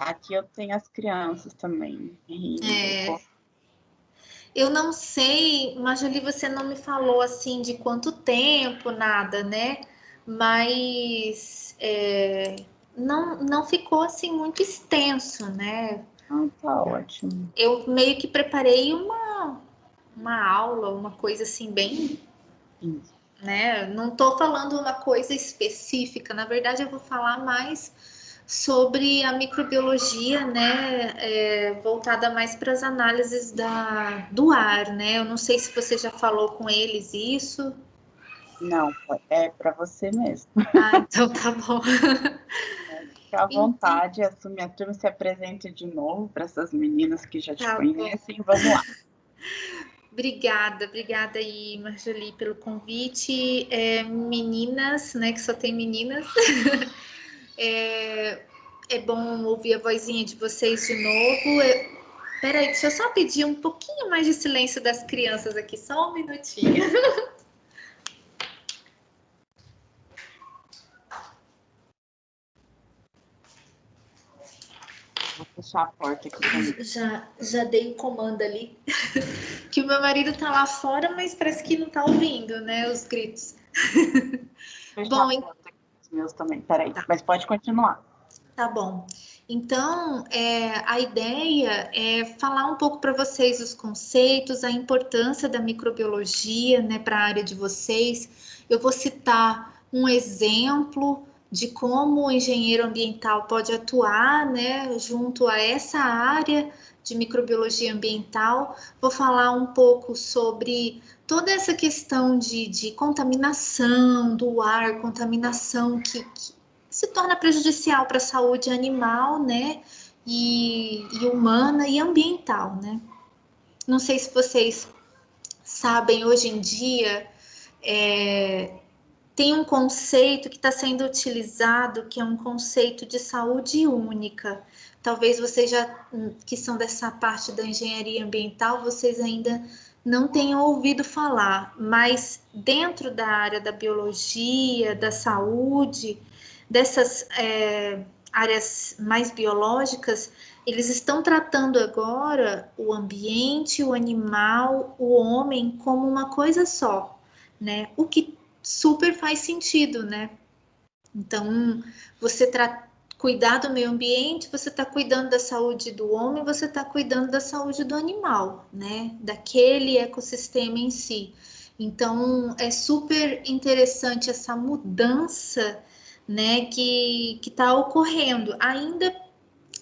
Aqui eu tenho as crianças também rindo. Eu não sei, Marjolie, você não me falou assim de quanto tempo, nada, né? Mas não ficou assim muito extenso, né? Ah, tá ótimo. Eu meio que preparei uma aula, uma coisa assim bem, Isso. né? Não tô falando uma coisa específica, na verdade eu vou falar mais sobre a microbiologia, né, voltada mais para as análises do ar, né? Eu não sei se você já falou com eles isso. Não, é para você mesmo. Ah, então tá bom. Fica à Então, vontade, assume a turma, se apresente de novo para essas meninas que já te tá bom. conhecem. Vamos lá. Obrigada aí, Marjolie, pelo convite. Meninas, né, que só tem meninas. É bom ouvir a vozinha de vocês de novo. Peraí, deixa eu só pedir um pouquinho mais de silêncio das crianças aqui, só um minutinho. Vou fechar a porta aqui também. Já dei o comando ali. Que o meu marido tá lá fora, mas parece que não tá ouvindo, né, os gritos. Fechar a Bom, porta aqui dos meus também. Peraí, tá. mas pode continuar. Tá bom. Então, a ideia é falar um pouco para vocês os conceitos, a importância da microbiologia, né, para a área de vocês. Eu vou citar um exemplo de como o engenheiro ambiental pode atuar, né, junto a essa área de microbiologia ambiental. Vou falar um pouco sobre toda essa questão de contaminação do ar, contaminação que se torna prejudicial para a saúde animal, né? E humana e ambiental, né? Não sei se vocês sabem, hoje em dia tem um conceito que está sendo utilizado, que é um conceito de saúde única. Talvez vocês já, que são dessa parte da engenharia ambiental, vocês ainda não tenham ouvido falar, mas dentro da área da biologia, da saúde, dessas áreas mais biológicas, eles estão tratando agora o ambiente, o animal, o homem como uma coisa só, né? O que super faz sentido, né? Então, você cuidar do meio ambiente, você está cuidando da saúde do homem, você está cuidando da saúde do animal, né? Daquele ecossistema em si. Então, é super interessante essa mudança, né, que está ocorrendo. Ainda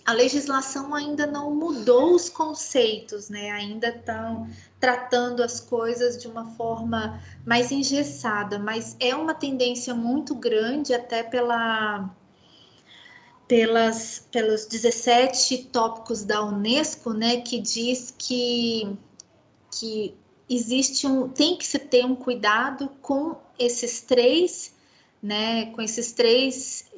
a legislação ainda não mudou os conceitos, né? Ainda estão tratando as coisas de uma forma mais engessada, mas é uma tendência muito grande, até pelos 17 tópicos da Unesco, né? Que diz que tem que se ter um cuidado com esses três, né? Com esses três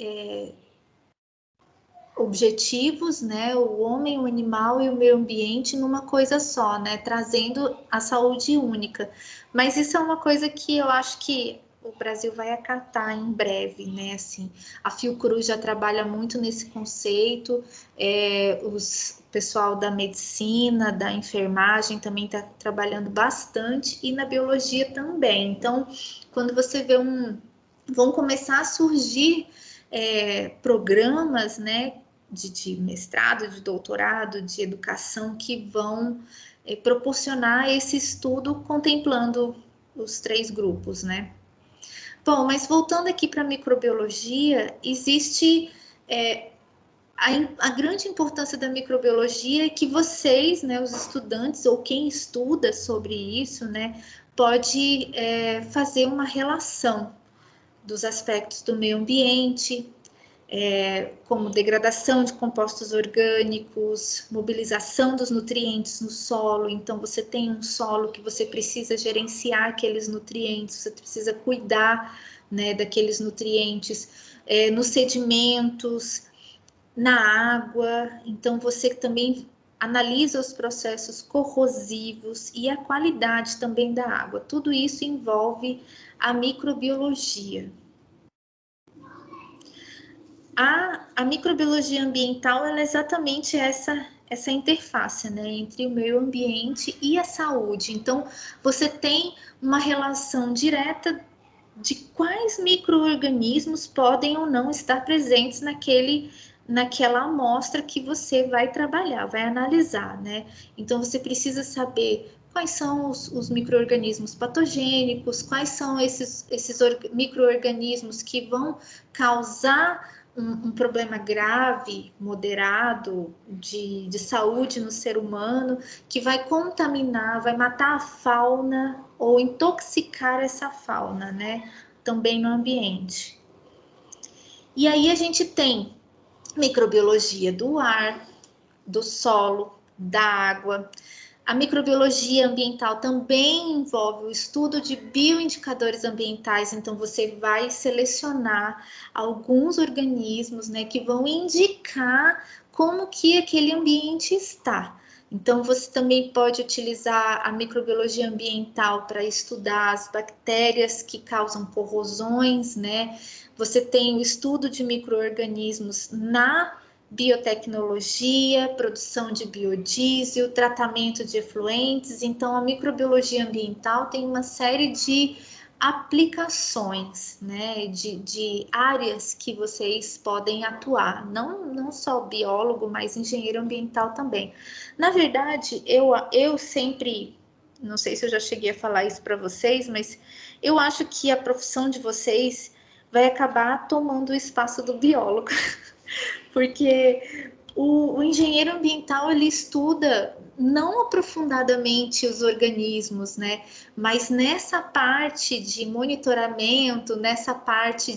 objetivos, né? O homem, o animal e o meio ambiente numa coisa só, né? Trazendo a saúde única. Mas isso é uma coisa que eu acho que o Brasil vai acatar em breve, né? Assim, a Fiocruz já trabalha muito nesse conceito, o pessoal da medicina, da enfermagem também está trabalhando bastante e na biologia também. Então, quando você vê vão começar a surgir programas, né, de mestrado, de doutorado, de educação que vão proporcionar esse estudo contemplando os três grupos, né? Bom, mas voltando aqui para a microbiologia, existe a grande importância da microbiologia é que vocês, né, os estudantes ou quem estuda sobre isso, né, pode fazer uma relação dos aspectos do meio ambiente, como degradação de compostos orgânicos, mobilização dos nutrientes no solo. Então, você tem um solo que você precisa gerenciar aqueles nutrientes, você precisa cuidar, né, daqueles nutrientes, nos sedimentos, na água. Então, você também analisa os processos corrosivos e a qualidade também da água. Tudo isso envolve a microbiologia. a microbiologia ambiental ela é exatamente essa interface, né, entre o meio ambiente e a saúde. Então, você tem uma relação direta de quais micro-organismos podem ou não estar presentes naquela amostra que você vai trabalhar, vai analisar, né? Então, você precisa saber quais são os micro-organismos patogênicos, quais são esses micro-organismos que vão causar um problema grave, moderado, de saúde no ser humano, que vai contaminar, vai matar a fauna ou intoxicar essa fauna, né? Também no ambiente. E aí a gente tem microbiologia do ar, do solo, da água. A microbiologia ambiental também envolve o estudo de bioindicadores ambientais, então você vai selecionar alguns organismos, né, que vão indicar como que aquele ambiente está. Então você também pode utilizar a microbiologia ambiental para estudar as bactérias que causam corrosões, né? Você tem o estudo de micro-organismos na biotecnologia, produção de biodiesel, tratamento de efluentes. Então, a microbiologia ambiental tem uma série de aplicações, né, de áreas que vocês podem atuar, não só biólogo, mas engenheiro ambiental também. Na verdade, eu sempre, não sei se eu já cheguei a falar isso para vocês, mas eu acho que a profissão de vocês vai acabar tomando o espaço do biólogo. Porque o engenheiro ambiental ele estuda não aprofundadamente os organismos, né? Mas nessa parte de monitoramento, nessa parte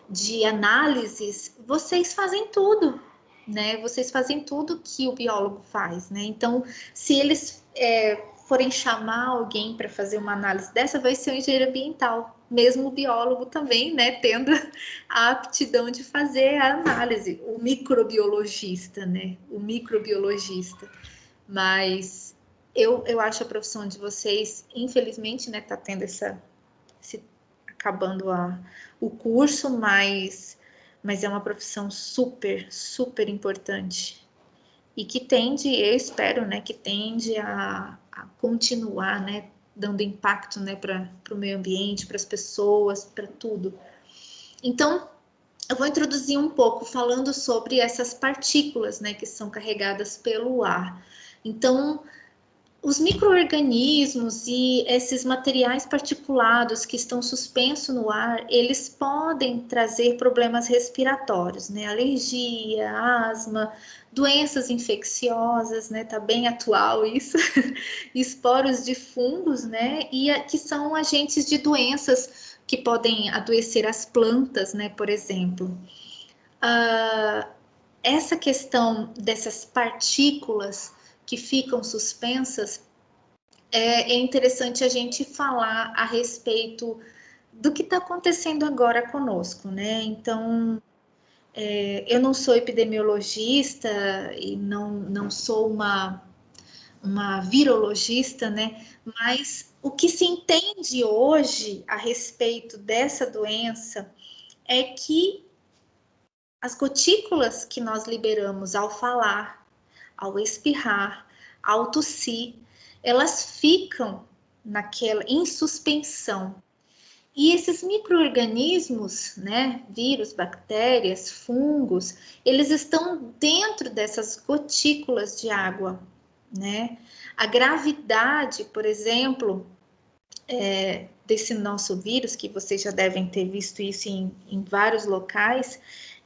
de análises, vocês fazem tudo, né? Vocês fazem tudo que o biólogo faz, né? Então, se eles forem chamar alguém para fazer uma análise dessa, vai ser o engenheiro ambiental, mesmo o biólogo também, né? Tendo a aptidão de fazer a análise, o microbiologista, né? O microbiologista. Mas eu acho a profissão de vocês, infelizmente, né? Tá tendo acabando o curso, mas é uma profissão super, super importante. E que tende, eu espero, né? Que tende a continuar, né? Dando impacto, né? Para o meio ambiente, para as pessoas, para tudo. Então, eu vou introduzir um pouco falando sobre essas partículas, né, que são carregadas pelo ar. Então, os micro-organismos e esses materiais particulados que estão suspensos no ar, eles podem trazer problemas respiratórios, né, alergia, asma, doenças infecciosas, né, tá bem atual isso, esporos de fungos, né, e que são agentes de doenças que podem adoecer as plantas, né, por exemplo. Essa questão dessas partículas que ficam suspensas, é interessante a gente falar a respeito do que está acontecendo agora conosco, né? Então, eu não sou epidemiologista e não sou uma virologista, né? Mas o que se entende hoje a respeito dessa doença é que as gotículas que nós liberamos ao falar, ao espirrar, ao tossir, elas ficam em suspensão. E esses micro-organismos, né, vírus, bactérias, fungos, eles estão dentro dessas gotículas de água, né? A gravidade, por exemplo, desse nosso vírus, que vocês já devem ter visto isso em vários locais,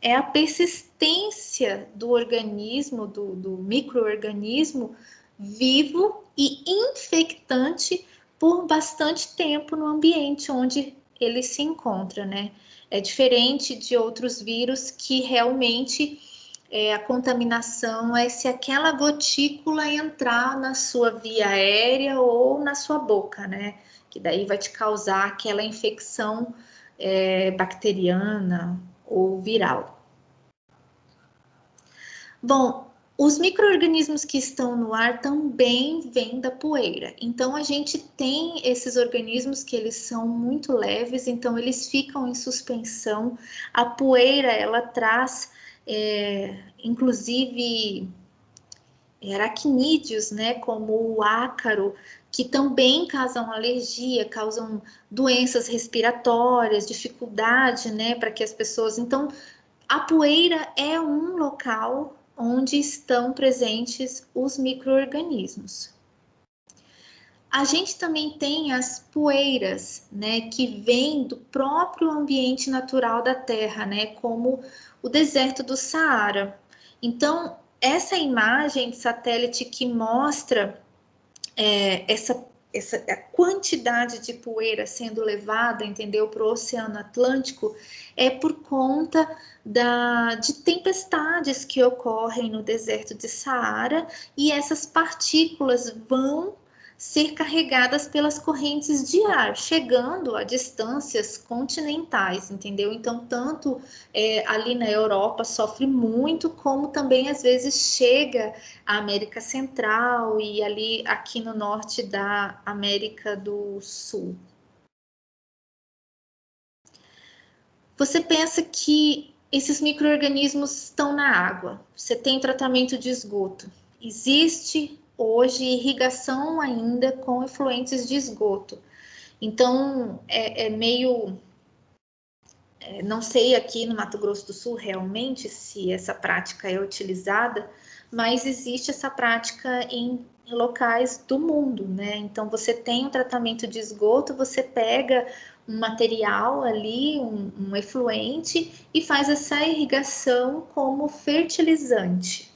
é a persistência do organismo, do micro-organismo vivo e infectante por bastante tempo no ambiente onde ele se encontra, né? É diferente de outros vírus que realmente a contaminação é se aquela gotícula entrar na sua via aérea ou na sua boca, né? Que daí vai te causar aquela infecção bacteriana ou viral. Bom, Os micro-organismos que estão no ar também vêm da poeira. Então, a gente tem esses organismos que eles são muito leves, então eles ficam em suspensão. A poeira, ela traz, inclusive, aracnídeos, né, como o ácaro, que também causam alergia, causam doenças respiratórias, dificuldade, né, para que as pessoas... Então, a poeira é um local onde estão presentes os micro-organismos. A gente também tem as poeiras, né, que vêm do próprio ambiente natural da Terra, né, como o deserto do Saara. Então, essa imagem de satélite que mostra essa a quantidade de poeira sendo levada, entendeu, para o Oceano Atlântico, é por conta de tempestades que ocorrem no deserto de Saara, e essas partículas vão ser carregadas pelas correntes de ar, chegando a distâncias continentais, entendeu? Então, tanto ali na Europa sofre muito, como também às vezes chega à América Central e ali aqui no norte da América do Sul. Você pensa que esses micro-organismos estão na água, você tem tratamento de esgoto. Existe hoje irrigação ainda com efluentes de esgoto. Então, meio... não sei aqui no Mato Grosso do Sul realmente se essa prática é utilizada, mas existe essa prática em locais do mundo, né? Então, você tem um tratamento de esgoto, você pega um material ali, um efluente, e faz essa irrigação como fertilizante.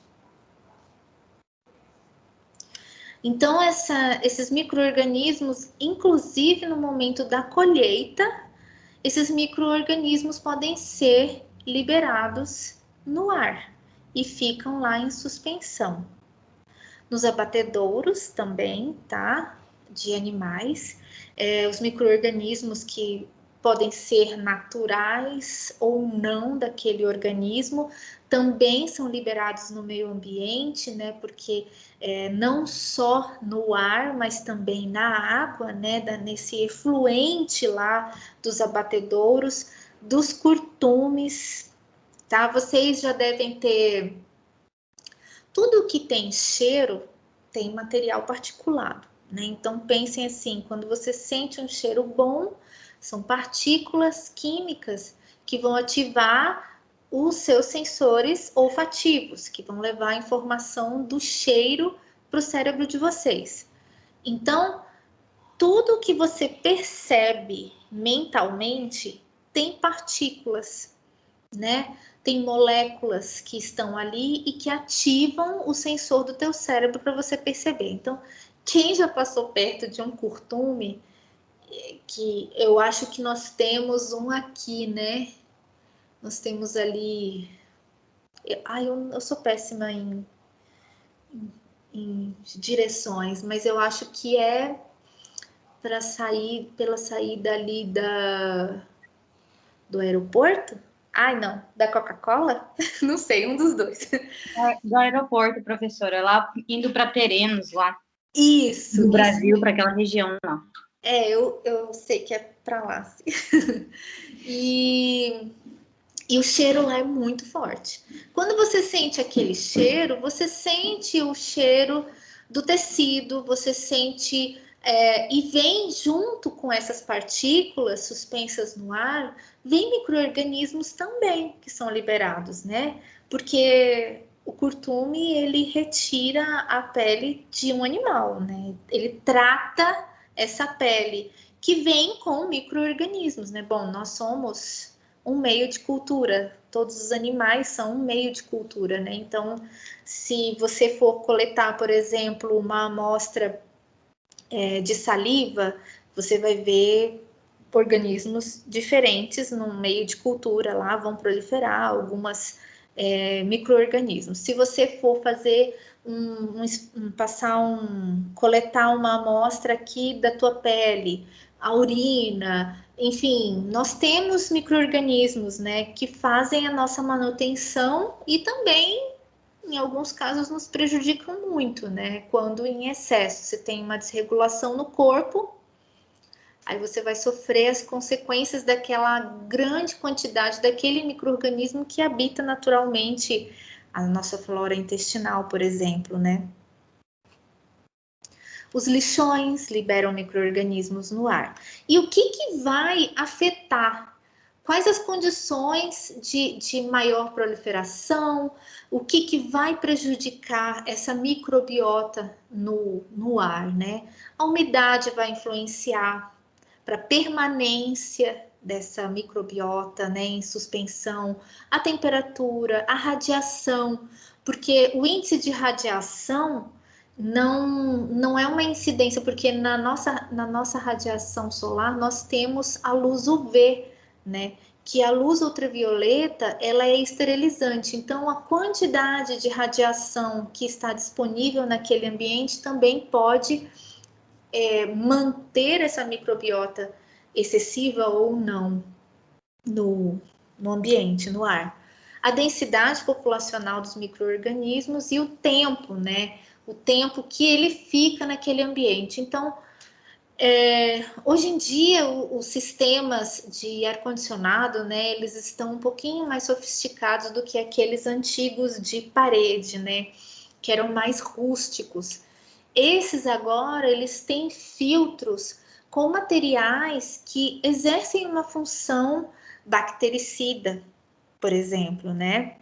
Então, esses micro-organismos, inclusive no momento da colheita, esses micro-organismos podem ser liberados no ar e ficam lá em suspensão. Nos abatedouros também, tá? De animais, os micro-organismos que podem ser naturais ou não daquele organismo, também são liberados no meio ambiente, né? Porque não só no ar, mas também na água, né? Nesse efluente lá dos abatedouros, dos curtumes, tá? Vocês já devem ter... Tudo que tem cheiro tem material particulado, né? Então pensem assim, quando você sente um cheiro bom, são partículas químicas que vão ativar os seus sensores olfativos, que vão levar a informação do cheiro para o cérebro de vocês. Então, tudo que você percebe mentalmente tem partículas, né? Tem moléculas que estão ali e que ativam o sensor do teu cérebro para você perceber. Então, quem já passou perto de um curtume, que eu acho que nós temos um aqui, né? Nós temos ali... eu sou péssima em direções, mas eu acho que é para sair pela saída ali do aeroporto. Ai, não, da Coca-Cola? Não sei, um dos dois. Do aeroporto, professora, lá indo para Terenos, lá. Isso. Do Brasil, para aquela região lá. Eu sei que é para lá. Assim. E o cheiro lá é muito forte. Quando você sente aquele cheiro, você sente o cheiro do tecido, você sente... e vem junto com essas partículas suspensas no ar, vem micro-organismos também que são liberados, né? Porque o curtume, ele retira a pele de um animal, né? Ele trata essa pele que vem com micro-organismos, né? Bom, nós somos um meio de cultura, todos os animais são um meio de cultura, né? Então, se você for coletar, por exemplo, uma amostra de saliva, você vai ver organismos diferentes no meio de cultura, lá vão proliferar algumas micro-organismos. Se você for fazer coletar uma amostra aqui da tua pele, a urina, enfim, nós temos micro-organismos, né, que fazem a nossa manutenção e também em alguns casos, nos prejudicam muito, né? Quando em excesso, você tem uma desregulação no corpo, aí você vai sofrer as consequências daquela grande quantidade daquele micro-organismo que habita naturalmente a nossa flora intestinal, por exemplo, né? Os lixões liberam micro-organismos no ar. E o que vai afetar? Quais as condições de maior proliferação? O que vai prejudicar essa microbiota no ar, né? A umidade vai influenciar para a permanência dessa microbiota, né, em suspensão, a temperatura, a radiação, porque o índice de radiação não é uma incidência, porque na nossa radiação solar nós temos a luz UV, né? Que a luz ultravioleta ela é esterilizante, então a quantidade de radiação que está disponível naquele ambiente também pode manter essa microbiota excessiva ou não no ambiente, no ar. A densidade populacional dos micro-organismos e o tempo, né? O tempo que ele fica naquele ambiente. Então, hoje em dia, os sistemas de ar-condicionado, né? Eles estão um pouquinho mais sofisticados do que aqueles antigos de parede, né? Que eram mais rústicos. Esses agora, eles têm filtros com materiais que exercem uma função bactericida, por exemplo, né?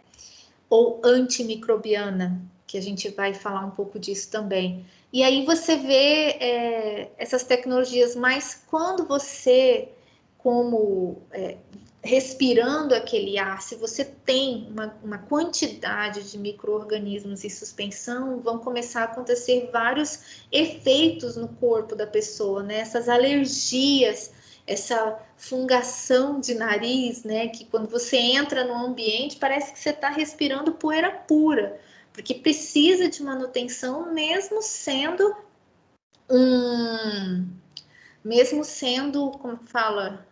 Ou antimicrobiana, que a gente vai falar um pouco disso também. E aí você vê essas tecnologias, mas quando você, como respirando aquele ar, se você tem uma quantidade de micro-organismos em suspensão, vão começar a acontecer vários efeitos no corpo da pessoa, né? Essas alergias, essa fungação de nariz, né? Que quando você entra no ambiente, parece que você está respirando poeira pura, porque precisa de manutenção, mesmo sendo, como fala,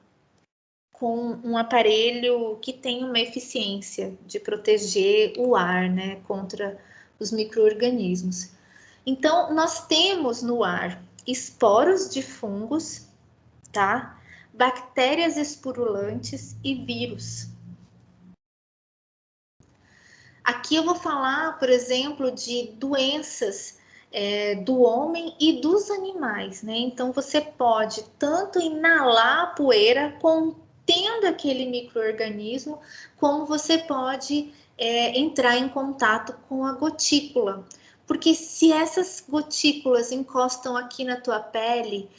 com um aparelho que tem uma eficiência de proteger o ar, né, contra os micro-organismos. Então, nós temos no ar esporos de fungos, tá? Bactérias esporulantes e vírus. Aqui eu vou falar, por exemplo, de doenças do homem e dos animais, né? Então, você pode tanto inalar a poeira contendo aquele micro-organismo, como você pode entrar em contato com a gotícula. Porque se essas gotículas encostam aqui na tua pele,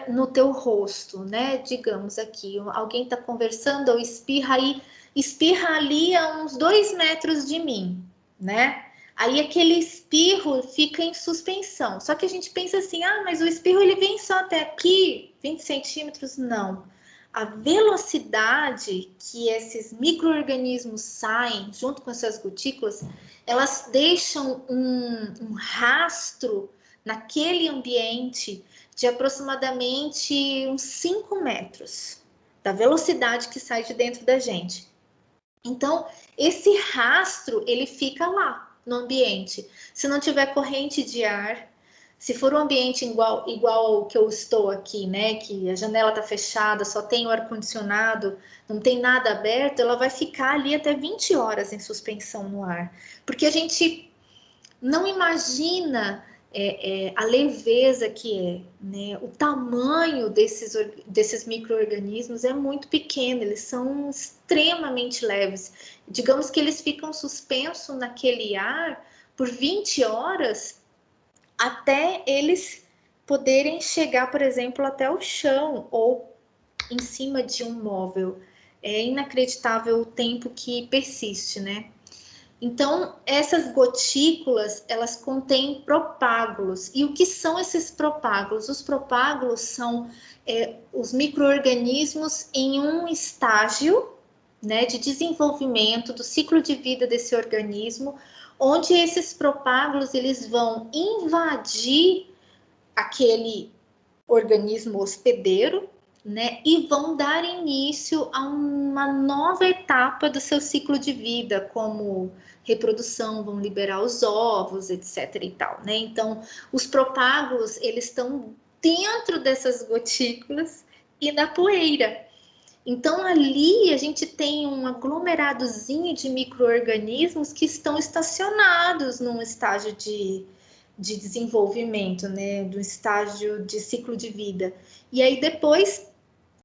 no teu rosto, né? Digamos aqui, alguém está conversando ou espirra ali a uns 2 metros de mim, né? Aí aquele espirro fica em suspensão. Só que a gente pensa assim, mas o espirro ele vem só até aqui, 20 centímetros? Não. A velocidade que esses micro-organismos saem junto com essas gotículas, elas deixam um rastro naquele ambiente de aproximadamente uns 5 metros da velocidade que sai de dentro da gente. Então, esse rastro, ele fica lá no ambiente. Se não tiver corrente de ar, se for um ambiente igual ao que eu estou aqui, né, que a janela está fechada, só tem o ar-condicionado, não tem nada aberto, ela vai ficar ali até 20 horas em suspensão no ar. Porque a gente não imagina a leveza que é, né? O tamanho desses micro-organismos é muito pequeno, eles são extremamente leves. Digamos que eles ficam suspensos naquele ar por 20 horas até eles poderem chegar, por exemplo, até o chão ou em cima de um móvel. É inacreditável o tempo que persiste, né? Então, essas gotículas, elas contêm propágulos. E o que são esses propágulos? Os propágulos são os micro-organismos em um estágio, né, de desenvolvimento do ciclo de vida desse organismo, onde esses propágulos eles vão invadir aquele organismo hospedeiro né? E vão dar início a uma nova etapa do seu ciclo de vida, como reprodução, vão liberar os ovos, etc. e tal, né? Então, os propágulos, eles estão dentro dessas gotículas e na poeira. Então, ali a gente tem um aglomeradozinho de micro-organismos que estão estacionados num estágio de desenvolvimento, né? Do estágio de ciclo de vida. E aí, depois,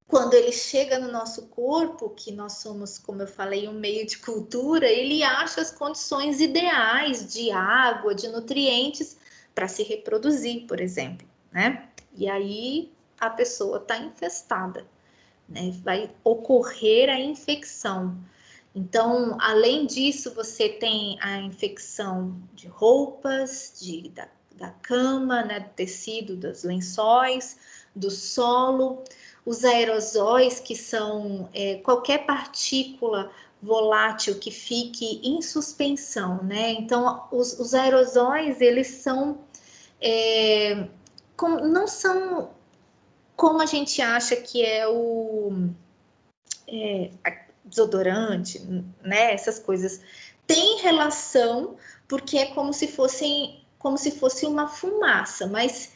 quando ele chega no nosso corpo, que nós somos, como eu falei, um meio de cultura, ele acha as condições ideais de água, de nutrientes para se reproduzir, por exemplo, né? E aí a pessoa está infestada, né? Vai ocorrer a infecção. Então, além disso, você tem a infecção de roupas, da cama, né, do tecido, dos lençóis, do solo, os aerosóis, que são qualquer partícula volátil que fique em suspensão, né? Então, os aerosóis, eles são, não são como a gente acha que é o desodorante, né? Essas coisas tem relação, porque é como se fosse uma fumaça, mas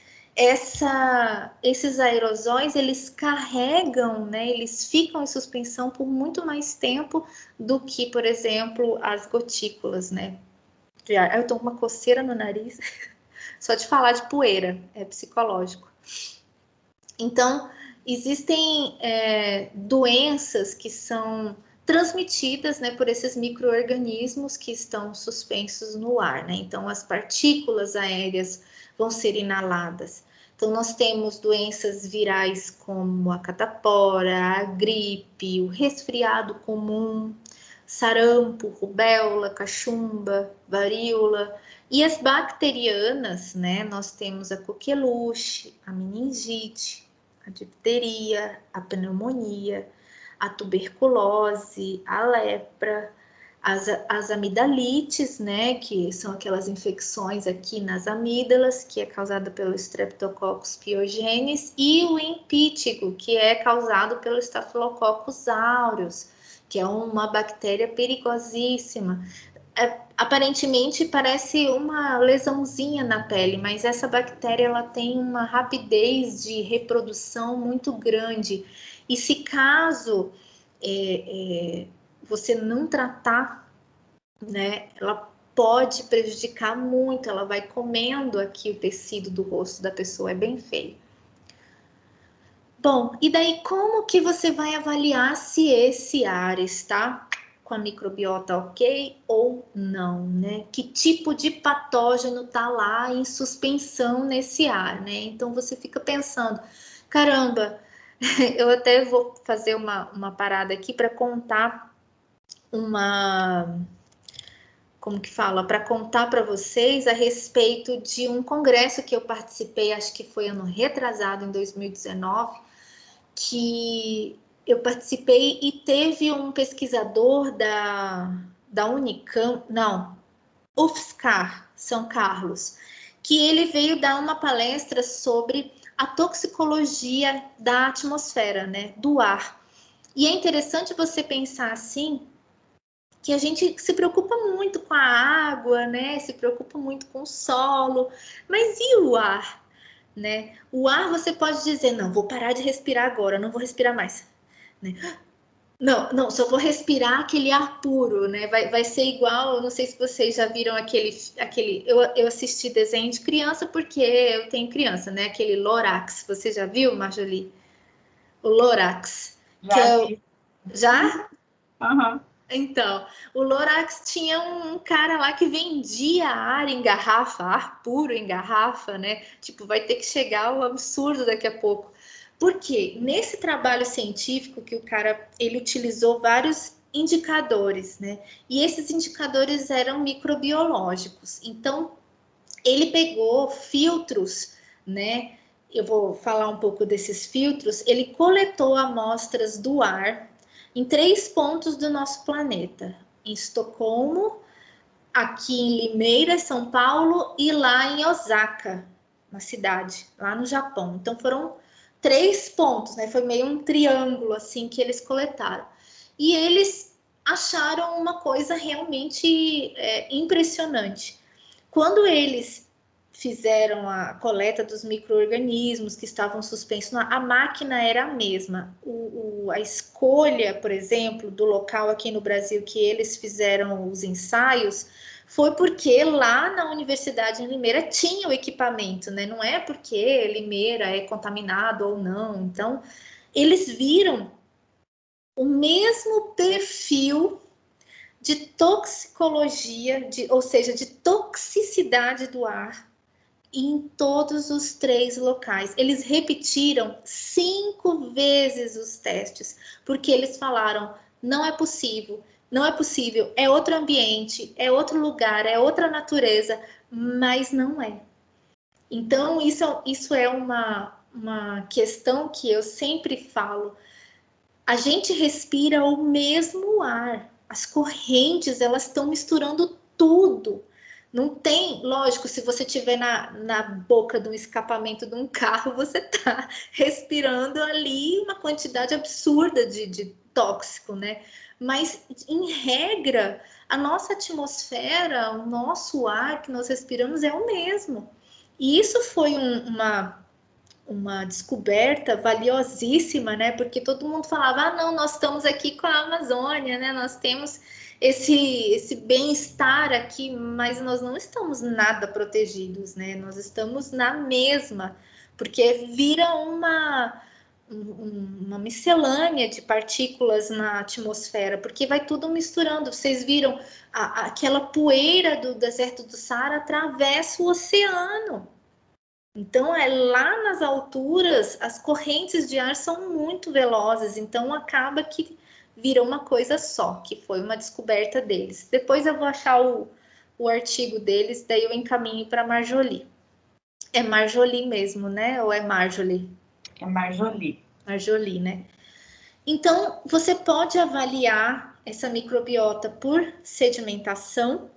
esses aerosóis, eles carregam, né? Eles ficam em suspensão por muito mais tempo do que, por exemplo, as gotículas, né? Eu tô com uma coceira no nariz, só de falar de poeira, é psicológico. Então, existem doenças que são transmitidas, né, por esses micro-organismos que estão suspensos no ar, né? Então, as partículas aéreas vão ser inaladas. Então, nós temos doenças virais como a catapora, a gripe, o resfriado comum, sarampo, rubéola, cachumba, varíola. E as bacterianas, né? Nós temos a coqueluche, a meningite, a difteria, a pneumonia, a tuberculose, a lepra, as amidalites, né, que são aquelas infecções aqui nas amígdalas, que é causada pelo Streptococcus pyogenes, e o empítigo, que é causado pelo Staphylococcus aureus, que é uma bactéria perigosíssima. Aparentemente parece uma lesãozinha na pele, mas essa bactéria ela tem uma rapidez de reprodução muito grande. E se caso você não tratar, né, ela pode prejudicar muito, ela vai comendo aqui o tecido do rosto da pessoa, é bem feio. Bom, e daí como que você vai avaliar se esse ar está com a microbiota ok ou não, né? Que tipo de patógeno tá lá em suspensão nesse ar, né? Então você fica pensando, caramba, eu até vou fazer uma parada aqui para contar como que fala, para contar para vocês a respeito de um congresso que eu participei, acho que foi ano retrasado, em 2019, que eu participei e teve um pesquisador da Unicamp, não, UFSCar, São Carlos, que ele veio dar uma palestra sobre a toxicologia da atmosfera, né, do ar. E é interessante você pensar assim, que a gente se preocupa muito com a água, né, se preocupa muito com o solo, mas e o ar? Né? O ar você pode dizer, não, vou parar de respirar agora, não vou respirar mais. Né? Não, só vou respirar aquele ar puro, né? Vai ser igual, não sei se vocês já viram aquele eu assisti desenho de criança porque eu tenho criança, né? Aquele Lorax, você já viu, Marjolie? O Lorax. Já vi. Já? Uhum. Então, o Lorax tinha um cara lá que vendia ar em garrafa, ar puro em garrafa, né? Tipo, vai ter que chegar o absurdo daqui a pouco. Por quê? Nesse trabalho científico que o cara, ele utilizou vários indicadores, né? E esses indicadores eram microbiológicos. Então, ele pegou filtros, né? Eu vou falar um pouco desses filtros. Ele coletou amostras do ar em 3 pontos do nosso planeta: em Estocolmo, aqui em Limeira, São Paulo, e lá em Osaka, uma cidade lá no Japão. Então foram 3 pontos, né? Foi meio um triângulo assim que eles coletaram. E eles acharam uma coisa realmente impressionante. Quando eles fizeram a coleta dos micro-organismos que estavam suspensos, a máquina era a mesma. A escolha, por exemplo, do local aqui no Brasil que eles fizeram os ensaios foi porque lá na Universidade de Limeira tinha o equipamento, né? Não é porque Limeira é contaminado ou não. Então, eles viram o mesmo perfil de toxicologia, ou seja, de toxicidade do ar em todos os 3 locais. Eles repetiram 5 vezes os testes, porque eles falaram, não é possível, não é possível, é outro ambiente, é outro lugar, é outra natureza, mas não é. Então, isso é uma questão que eu sempre falo. A gente respira o mesmo ar. As correntes, elas estão misturando tudo. Não tem, lógico, se você estiver na boca de um escapamento de um carro, você está respirando ali uma quantidade absurda de tóxico, né? Mas, em regra, a nossa atmosfera, o nosso ar que nós respiramos é o mesmo. E isso foi uma descoberta valiosíssima, né? Porque todo mundo falava, ah, não, nós estamos aqui com a Amazônia, né? Nós temos esse bem-estar aqui, mas nós não estamos nada protegidos, né? Nós estamos na mesma, porque vira uma miscelânea de partículas na atmosfera, porque vai tudo misturando. Vocês viram aquela poeira do deserto do Saara atravessa o oceano. Então, lá nas alturas, as correntes de ar são muito velozes, então acaba que vira uma coisa só, que foi uma descoberta deles. Depois eu vou achar o artigo deles, daí eu encaminho para Marjolie. É Marjolie mesmo, né? Ou é Marjolie? É Marjolie. Marjolie, né? Então, você pode avaliar essa microbiota por sedimentação,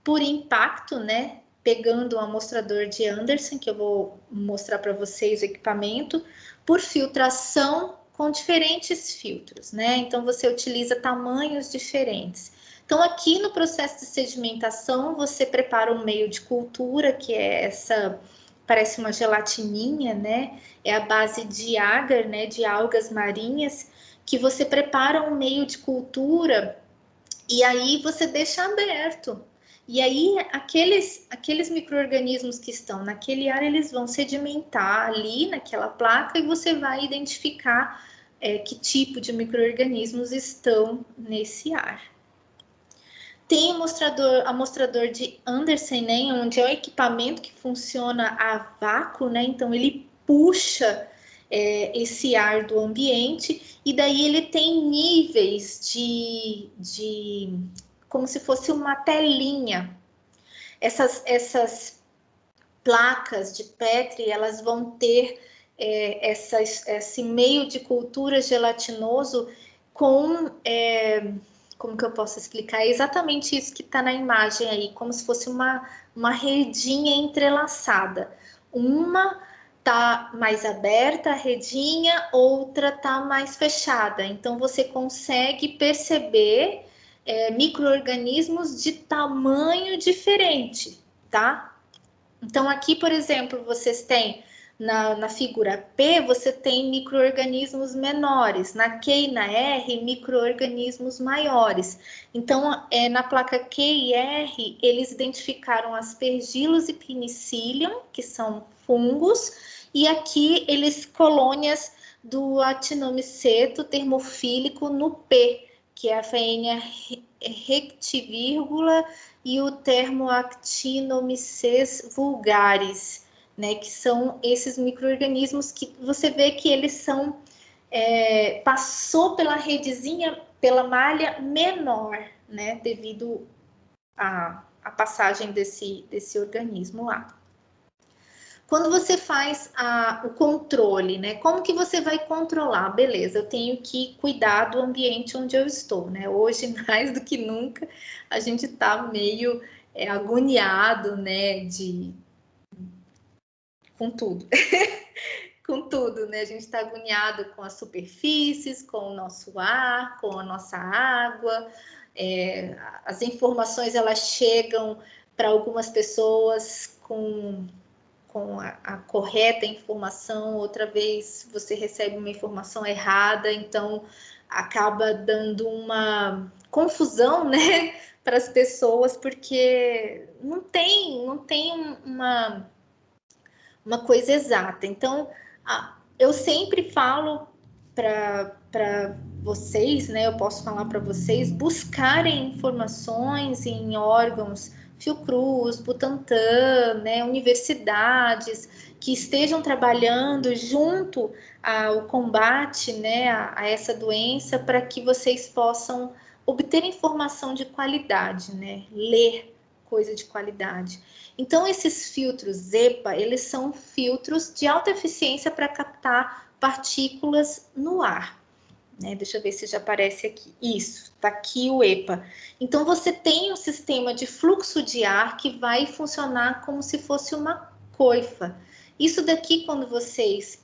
por impacto, né? Pegando o amostrador de Anderson, que eu vou mostrar para vocês o equipamento, por filtração com diferentes filtros, né? Então, você utiliza tamanhos diferentes. Então, aqui no processo de sedimentação, você prepara um meio de cultura, que é essa, parece uma gelatininha, né? É a base de agar, né? De algas marinhas, que você prepara um meio de cultura e aí você deixa aberto. E aí, aqueles micro-organismos que estão naquele ar, eles vão sedimentar ali naquela placa e você vai identificar que tipo de micro-organismos estão nesse ar. Tem o amostrador de Anderson, né, onde é o equipamento que funciona a vácuo, né, então ele puxa esse ar do ambiente e daí ele tem níveis de como se fosse uma telinha. Essas placas de Petri, elas vão ter esse meio de cultura gelatinoso com... como que eu posso explicar? É exatamente isso que está na imagem aí, como se fosse uma redinha entrelaçada. Uma tá mais aberta a redinha, outra tá mais fechada. Então, você consegue perceber micro-organismos de tamanho diferente, tá? Então, aqui, por exemplo, vocês têm na figura P, você tem micro-organismos menores, na Q e na R, micro-organismos maiores. Então, na placa Q e R, eles identificaram aspergillus e penicillium, que são fungos, e aqui eles colônias do actinomiceto termofílico no P, que é a Faenia rectivírgula e o Thermoactinomyces vulgaris, né, que são esses micro-organismos que você vê que eles são, passou pela redezinha, pela malha menor, né, devido à passagem desse organismo lá. Quando você faz o controle, né? Como que você vai controlar? Beleza, eu tenho que cuidar do ambiente onde eu estou, né? Hoje, mais do que nunca, a gente tá meio agoniado, né? Com tudo. com tudo, né? A gente está agoniado com as superfícies, com o nosso ar, com a nossa água. As informações, elas chegam para algumas pessoas com a correta informação, outra vez você recebe uma informação errada, então acaba dando uma confusão, né, para as pessoas, porque não tem uma coisa exata. Então, eu sempre falo para vocês, né, eu posso falar para vocês, buscarem informações em órgãos Fiocruz, Butantan, né, universidades que estejam trabalhando junto ao combate, né, a essa doença, para que vocês possam obter informação de qualidade, né, ler coisa de qualidade. Então, esses filtros EPA, eles são filtros de alta eficiência para captar partículas no ar. Né? Deixa eu ver se já aparece aqui. Isso, está aqui o EPA. Então, você tem um sistema de fluxo de ar que vai funcionar como se fosse uma coifa. Isso daqui, quando vocês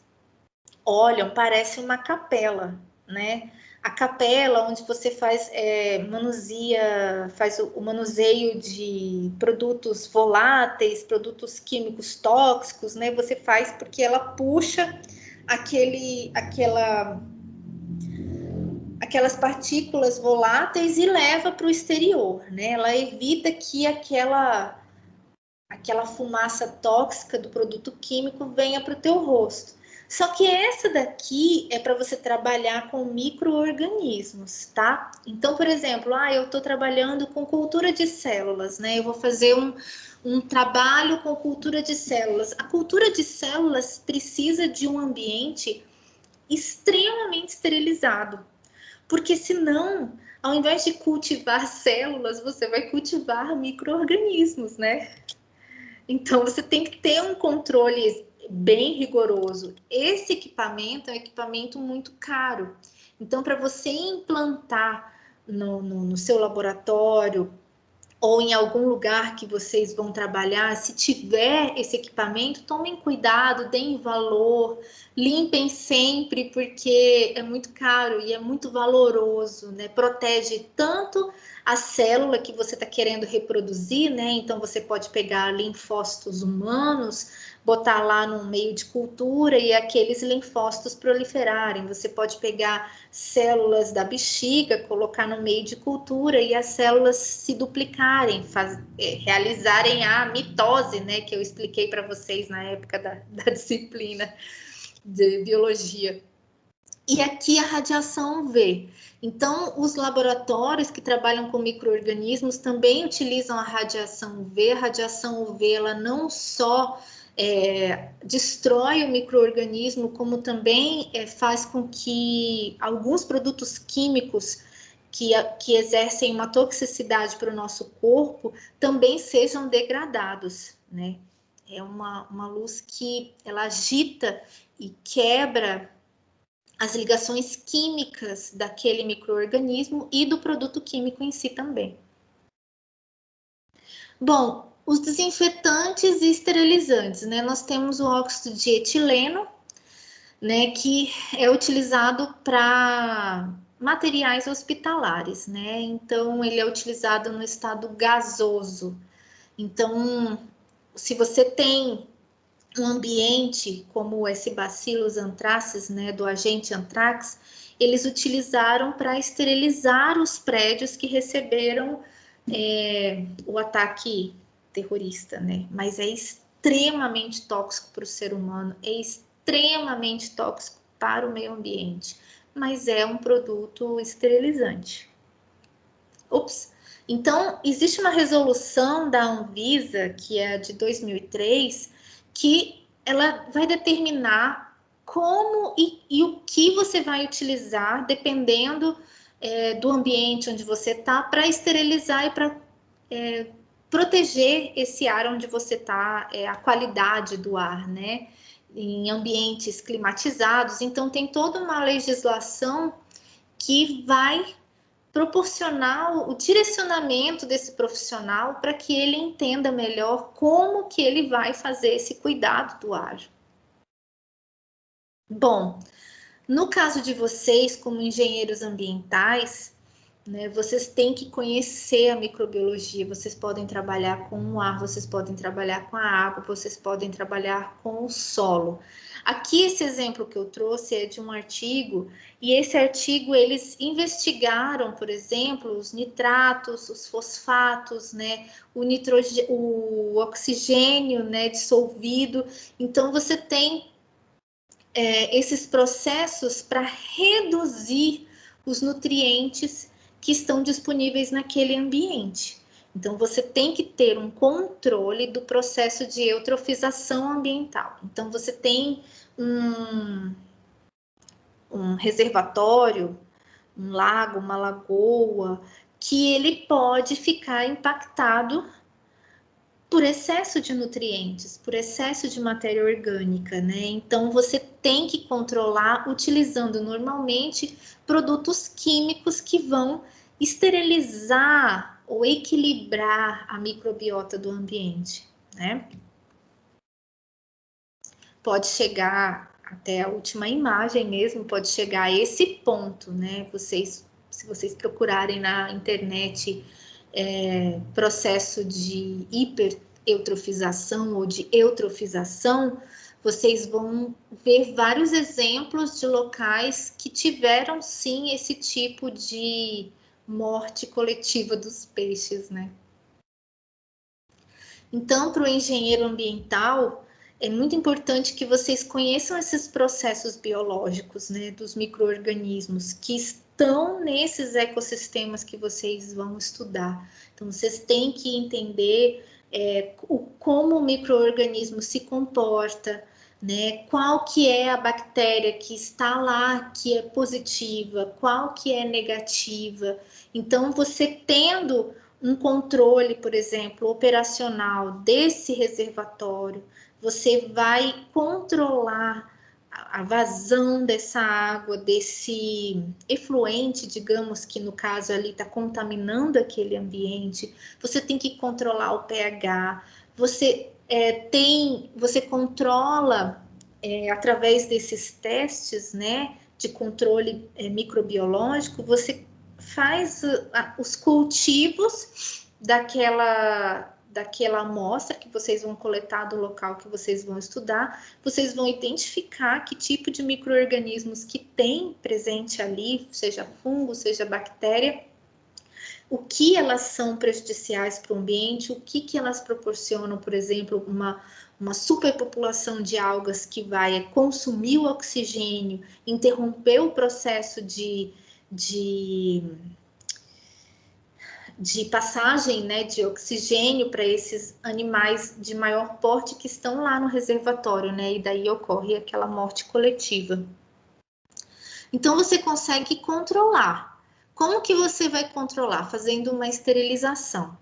olham, parece uma capela, né? A capela onde você faz o manuseio de produtos voláteis, produtos químicos tóxicos, né? Você faz porque ela puxa aquelas partículas voláteis e leva para o exterior, né? Ela evita que aquela fumaça tóxica do produto químico venha para o teu rosto. Só que essa daqui é para você trabalhar com micro-organismos, tá? Então, por exemplo, eu estou trabalhando com cultura de células, né? Eu vou fazer um trabalho com cultura de células. A cultura de células precisa de um ambiente extremamente esterilizado, porque senão, ao invés de cultivar células, você vai cultivar micro-organismos, né? Então, você tem que ter um controle bem rigoroso. Esse equipamento é um equipamento muito caro. Então, para você implantar no seu laboratório ou em algum lugar que vocês vão trabalhar, se tiver esse equipamento, tomem cuidado, deem valor, limpem sempre, porque é muito caro e é muito valoroso, né? Protege tanto a célula que você está querendo reproduzir, né? Então, você pode pegar linfócitos humanos, botar lá no meio de cultura e aqueles linfócitos proliferarem. Você pode pegar células da bexiga, colocar no meio de cultura e as células se duplicarem, realizarem a mitose, né? Que eu expliquei para vocês na época da disciplina de biologia. E aqui a radiação UV. Então, os laboratórios que trabalham com micro-organismos também utilizam a radiação UV. A radiação UV, ela não só destrói o micro-organismo, como também faz com que alguns produtos químicos que exercem uma toxicidade para o nosso corpo também sejam degradados, né? É uma luz que ela agita e quebra as ligações químicas daquele micro-organismo e do produto químico em si também. Bom, os desinfetantes e esterilizantes, né? Nós temos o óxido de etileno, né? Que é utilizado para materiais hospitalares, né? Então, ele é utilizado no estado gasoso. Então, se você tem um ambiente como esse Bacillus anthracis, né, do agente anthrax, eles utilizaram para esterilizar os prédios que receberam o ataque terrorista, né? Mas é extremamente tóxico para o ser humano, é extremamente tóxico para o meio ambiente, mas é um produto esterilizante. Então, existe uma resolução da Anvisa, que é de 2003, que ela vai determinar como e o que você vai utilizar, dependendo do ambiente onde você está, para esterilizar e para proteger esse ar onde você está, a qualidade do ar, né? Em ambientes climatizados. Então, tem toda uma legislação que vai proporcionar o direcionamento desse profissional para que ele entenda melhor como que ele vai fazer esse cuidado do ar. Bom, no caso de vocês, como engenheiros ambientais, né, vocês têm que conhecer a microbiologia. Vocês podem trabalhar com o ar, vocês podem trabalhar com a água, vocês podem trabalhar com o solo. Aqui, esse exemplo que eu trouxe é de um artigo, e esse artigo eles investigaram, por exemplo, os nitratos, os fosfatos, né, o oxigênio, né, dissolvido. Então, você tem esses processos para reduzir os nutrientes que estão disponíveis naquele ambiente. Então, você tem que ter um controle do processo de eutrofização ambiental. Então, você tem um reservatório, um lago, uma lagoa, que ele pode ficar impactado por excesso de nutrientes, por excesso de matéria orgânica, né? Então você tem que controlar utilizando normalmente produtos químicos que vão esterilizar ou equilibrar a microbiota do ambiente, né? Pode chegar até a última imagem mesmo, pode chegar a esse ponto, né? Se vocês procurarem na internet processo de hipereutrofização ou de eutrofização, vocês vão ver vários exemplos de locais que tiveram sim esse tipo de morte coletiva dos peixes, né? Então, para o engenheiro ambiental, é muito importante que vocês conheçam esses processos biológicos, né, dos micro-organismos que estão nesses ecossistemas que vocês vão estudar. Então, vocês têm que entender como o micro-organismo se comporta, né, qual que é a bactéria que está lá, que é positiva, qual que é negativa. Então, você tendo um controle, por exemplo, operacional desse reservatório, você vai controlar a vazão dessa água, desse efluente, digamos que no caso ali está contaminando aquele ambiente, você tem que controlar o pH, você controla através desses testes, né, de controle microbiológico, você faz os cultivos daquela amostra que vocês vão coletar do local que vocês vão estudar, vocês vão identificar que tipo de micro-organismos que tem presente ali, seja fungo, seja bactéria, o que elas são prejudiciais para o ambiente, o que elas proporcionam, por exemplo, uma superpopulação de algas que vai consumir o oxigênio, interromper o processo de passagem, né, de oxigênio para esses animais de maior porte que estão lá no reservatório, né, e daí ocorre aquela morte coletiva. Então, você consegue controlar. Como que você vai controlar? Fazendo uma esterilização,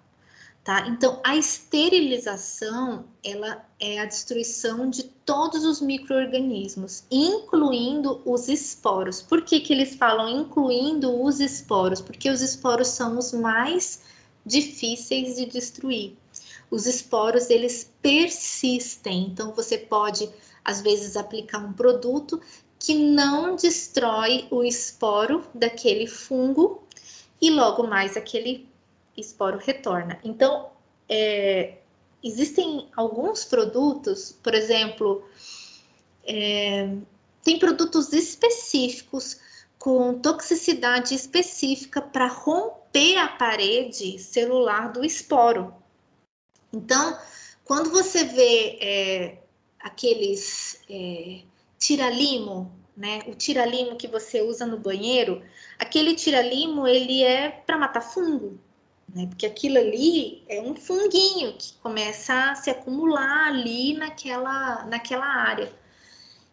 tá? Então, a esterilização, ela é a destruição de todos os micro-organismos, incluindo os esporos. Por que que eles falam incluindo os esporos? Porque os esporos são os mais difíceis de destruir. Os esporos, eles persistem, então você pode, às vezes, aplicar um produto que não destrói o esporo daquele fungo e logo mais aquele esporo retorna. Então, existem alguns produtos, por exemplo, tem produtos específicos com toxicidade específica para romper a parede celular do esporo. Então, quando você vê aqueles tira-limo, né? O tira-limo que você usa no banheiro, aquele tira-limo ele é para matar fungo, né? Porque aquilo ali é um funguinho que começa a se acumular ali naquela área.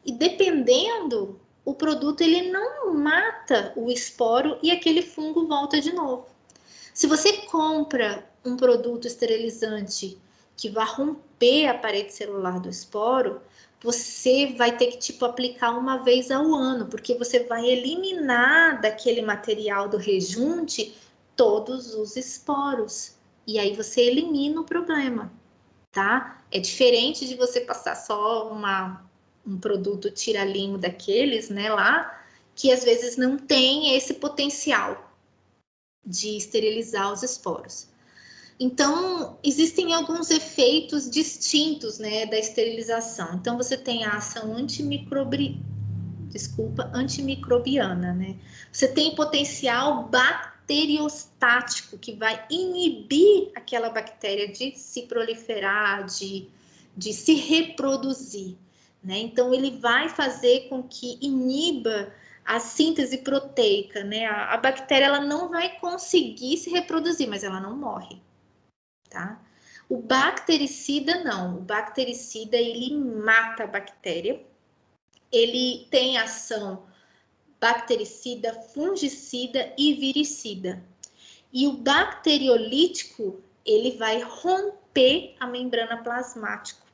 E dependendo, o produto ele não mata o esporo e aquele fungo volta de novo. Se você compra um produto esterilizante que vai romper a parede celular do esporo, você vai ter que aplicar uma vez ao ano, porque você vai eliminar daquele material do rejunte todos os esporos. E aí você elimina o problema, tá? É diferente de você passar só um produto tira-limo daqueles, né, lá, que às vezes não tem esse potencial de esterilizar os esporos. Então, existem alguns efeitos distintos, né, da esterilização. Então, você tem a ação antimicrobiana, né? Você tem potencial bacteriostático, que vai inibir aquela bactéria de se proliferar, de se reproduzir, né? Então, ele vai fazer com que iniba a síntese proteica, né? A bactéria, ela não vai conseguir se reproduzir, mas ela não morre. Tá? O bactericida não, o bactericida ele mata a bactéria, ele tem ação bactericida, fungicida e viricida. E o bacteriolítico ele vai romper a membrana plasmática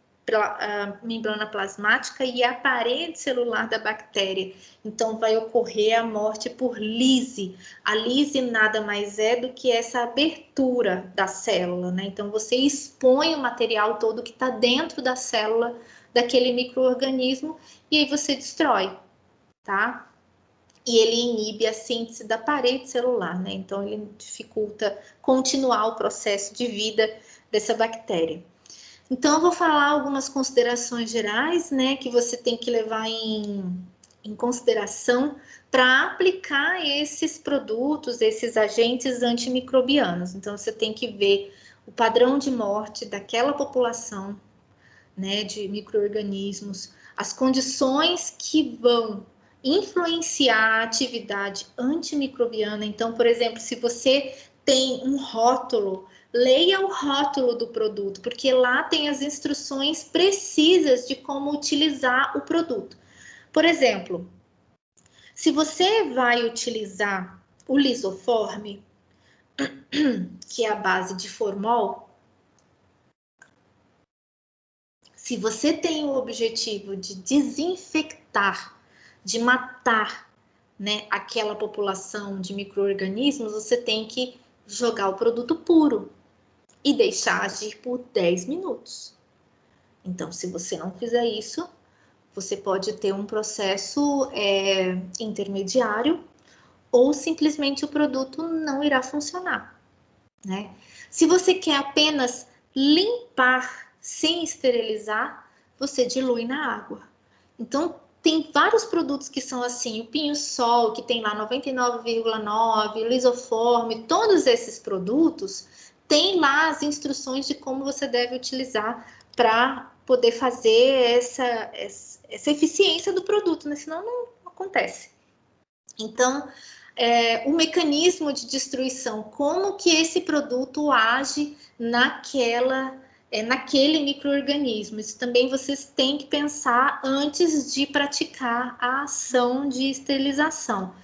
e a parede celular da bactéria. Então, vai ocorrer a morte por lise. A lise nada mais é do que essa abertura da célula, né? Então, você expõe o material todo que está dentro da célula daquele micro-organismo e aí você destrói, tá? E ele inibe a síntese da parede celular, né? Então, ele dificulta continuar o processo de vida dessa bactéria. Então, eu vou falar algumas considerações gerais, né, que você tem que levar em consideração para aplicar esses produtos, esses agentes antimicrobianos. Então, você tem que ver o padrão de morte daquela população, né, de micro-organismos, as condições que vão influenciar a atividade antimicrobiana. Então, por exemplo, se você tem um rótulo, leia o rótulo do produto, porque lá tem as instruções precisas de como utilizar o produto. Por exemplo, se você vai utilizar o lisoforme, que é a base de formol, se você tem o objetivo de desinfectar, de matar, né, aquela população de micro-organismos, você tem que jogar o produto puro e deixar agir por 10 minutos. Então, se você não fizer isso, você pode ter um processo intermediário ou simplesmente o produto não irá funcionar, né? Se você quer apenas limpar sem esterilizar, você dilui na água. Então, tem vários produtos que são assim, o Pinho-Sol, que tem lá 99,9, Lisoforme, todos esses produtos tem lá as instruções de como você deve utilizar para poder fazer essa eficiência do produto, né? Senão não acontece. Então, o mecanismo de destruição, como que esse produto age naquele micro-organismo. Isso também vocês têm que pensar antes de praticar a ação de esterilização.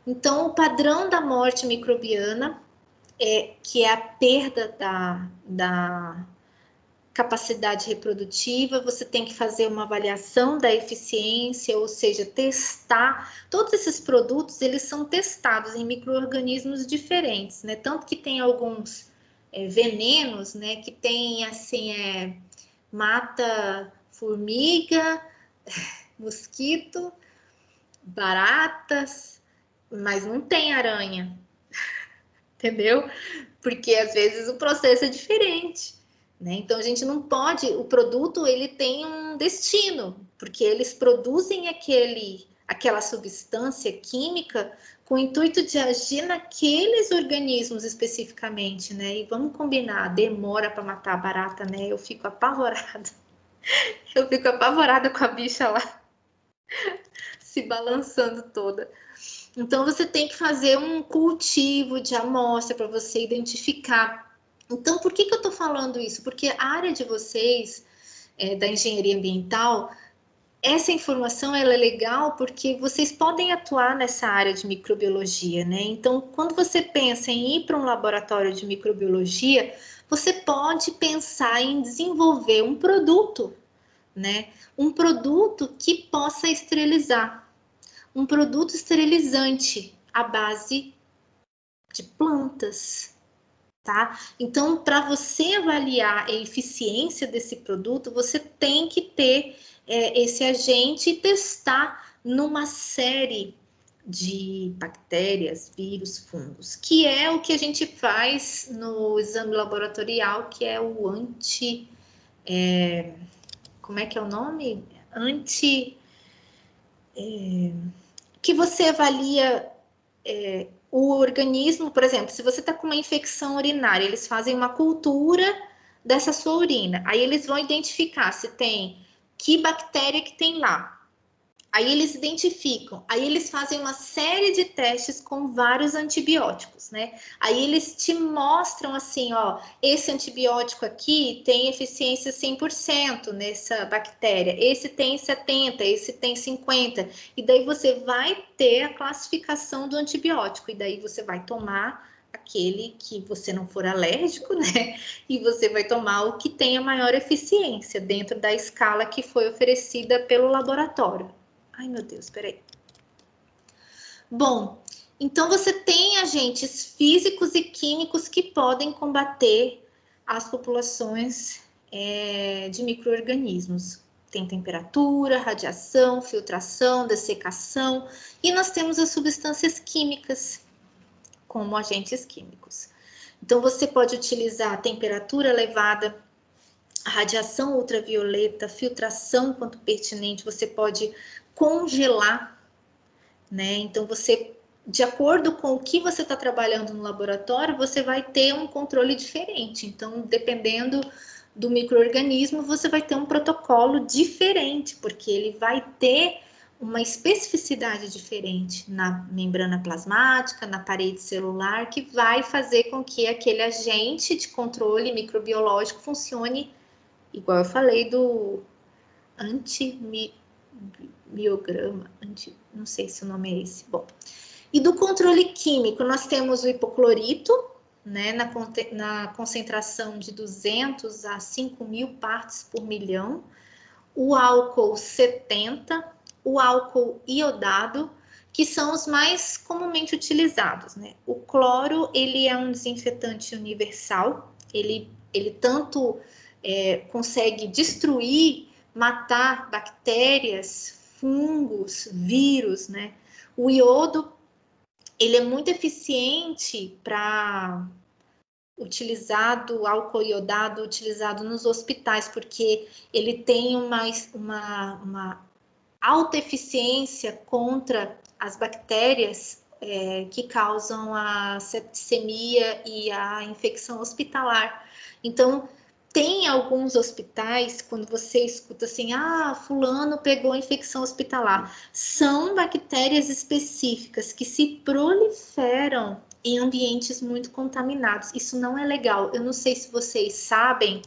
Então, o padrão da morte microbiana, que é a perda da capacidade reprodutiva, você tem que fazer uma avaliação da eficiência, ou seja, testar. Todos esses produtos, eles são testados em micro-organismos diferentes, né? Tanto que tem alguns venenos, né? Que tem, assim, mata formiga, mosquito, baratas, mas não tem aranha, entendeu? Porque às vezes o processo é diferente. Né? Então, a gente não pode... O produto, ele tem um destino, porque eles produzem aquela substância química com o intuito de agir naqueles organismos especificamente, né? E vamos combinar, demora para matar a barata, né? Eu fico apavorada. Eu fico apavorada com a bicha lá, se balançando toda. Então, você tem que fazer um cultivo de amostra para você identificar. Então, por que eu estou falando isso? Porque a área de vocês, da engenharia ambiental, essa informação ela é legal porque vocês podem atuar nessa área de microbiologia, né? Então, quando você pensa em ir para um laboratório de microbiologia, você pode pensar em desenvolver um produto, né? Um produto que possa esterilizar. Um produto esterilizante à base de plantas, tá? Então, para você avaliar a eficiência desse produto, você tem que ter esse agente e testar numa série de bactérias, vírus, fungos, que é o que a gente faz no exame laboratorial, que é o como é que é o nome? Que você avalia o organismo, por exemplo, se você está com uma infecção urinária, eles fazem uma cultura dessa sua urina, aí eles vão identificar se tem que bactéria que tem lá. Aí eles identificam, aí eles fazem uma série de testes com vários antibióticos, né? Aí eles te mostram assim, ó, esse antibiótico aqui tem eficiência 100% nessa bactéria, esse tem 70%, esse tem 50%, e daí você vai ter a classificação do antibiótico, e daí você vai tomar aquele que você não for alérgico, né? E você vai tomar o que tem a maior eficiência dentro da escala que foi oferecida pelo laboratório. Ai, meu Deus, peraí. Bom, então você tem agentes físicos e químicos que podem combater as populações de micro-organismos. Tem temperatura, radiação, filtração, dessecação, e nós temos as substâncias químicas como agentes químicos. Então você pode utilizar a temperatura elevada, a radiação ultravioleta, filtração quanto pertinente, você pode congelar, né? Então você, de acordo com o que você está trabalhando no laboratório, você vai ter um controle diferente. Então, dependendo do micro-organismo, você vai ter um protocolo diferente, porque ele vai ter uma especificidade diferente na membrana plasmática, na parede celular, que vai fazer com que aquele agente de controle microbiológico funcione, igual eu falei, do antimiograma, não sei se o nome é esse. Bom, e do controle químico, nós temos o hipoclorito, né, na concentração de 200 a 5.000 partes por milhão, o álcool 70, o álcool iodado, que são os mais comumente utilizados, né? O cloro, ele é um desinfetante universal, ele tanto consegue destruir, matar bactérias, fungos, vírus, né? O iodo, ele é muito eficiente para álcool iodado utilizado nos hospitais, porque ele tem uma alta eficiência contra as bactérias que causam a septicemia e a infecção hospitalar. Então, tem alguns hospitais, quando você escuta assim, fulano pegou infecção hospitalar, são bactérias específicas que se proliferam em ambientes muito contaminados. Isso não é legal. Eu não sei se vocês sabem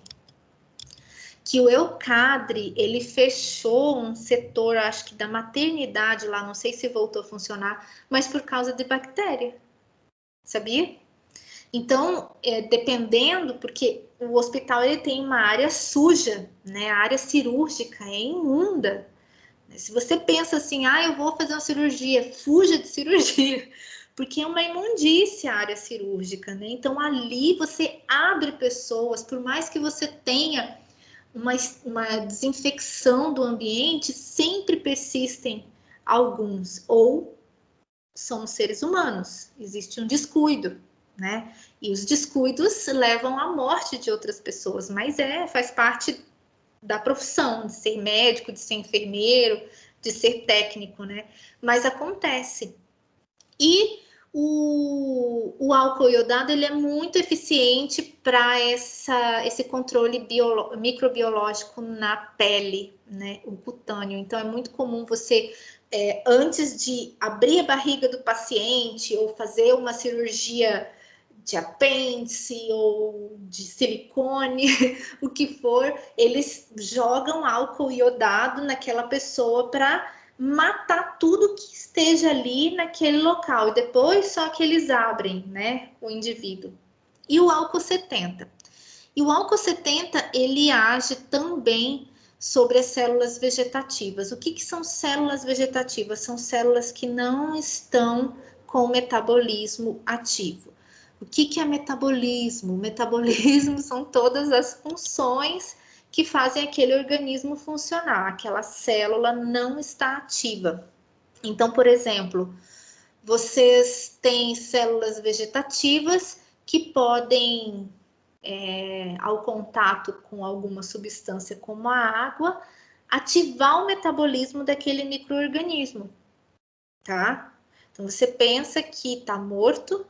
que o Eucadre, ele fechou um setor, acho que da maternidade lá, não sei se voltou a funcionar, mas por causa de bactéria. Sabia? Então, dependendo, porque o hospital ele tem uma área suja, né? A área cirúrgica é imunda. Se você pensa assim, eu vou fazer uma cirurgia, fuja de cirurgia, porque é uma imundícia a área cirúrgica, né? Então, ali você abre pessoas, por mais que você tenha uma desinfecção do ambiente, sempre persistem alguns, ou somos seres humanos, existe um descuido, né? E os descuidos levam à morte de outras pessoas, mas faz parte da profissão, de ser médico, de ser enfermeiro, de ser técnico, né? Mas acontece. E o álcool iodado, ele é muito eficiente para esse controle microbiológico na pele, né? O cutâneo. Então, é muito comum você, antes de abrir a barriga do paciente ou fazer uma cirurgia de apêndice ou de silicone, o que for, eles jogam álcool iodado naquela pessoa para matar tudo que esteja ali naquele local, e depois só que eles abrem, né, o indivíduo. E o álcool 70. E o álcool 70, ele age também sobre as células vegetativas. O que são células vegetativas? São células que não estão com metabolismo ativo. O que é metabolismo? Metabolismo são todas as funções que fazem aquele organismo funcionar. Aquela célula não está ativa. Então, por exemplo, vocês têm células vegetativas que podem, ao contato com alguma substância como a água, ativar o metabolismo daquele micro-organismo, tá? Então, você pensa que está morto,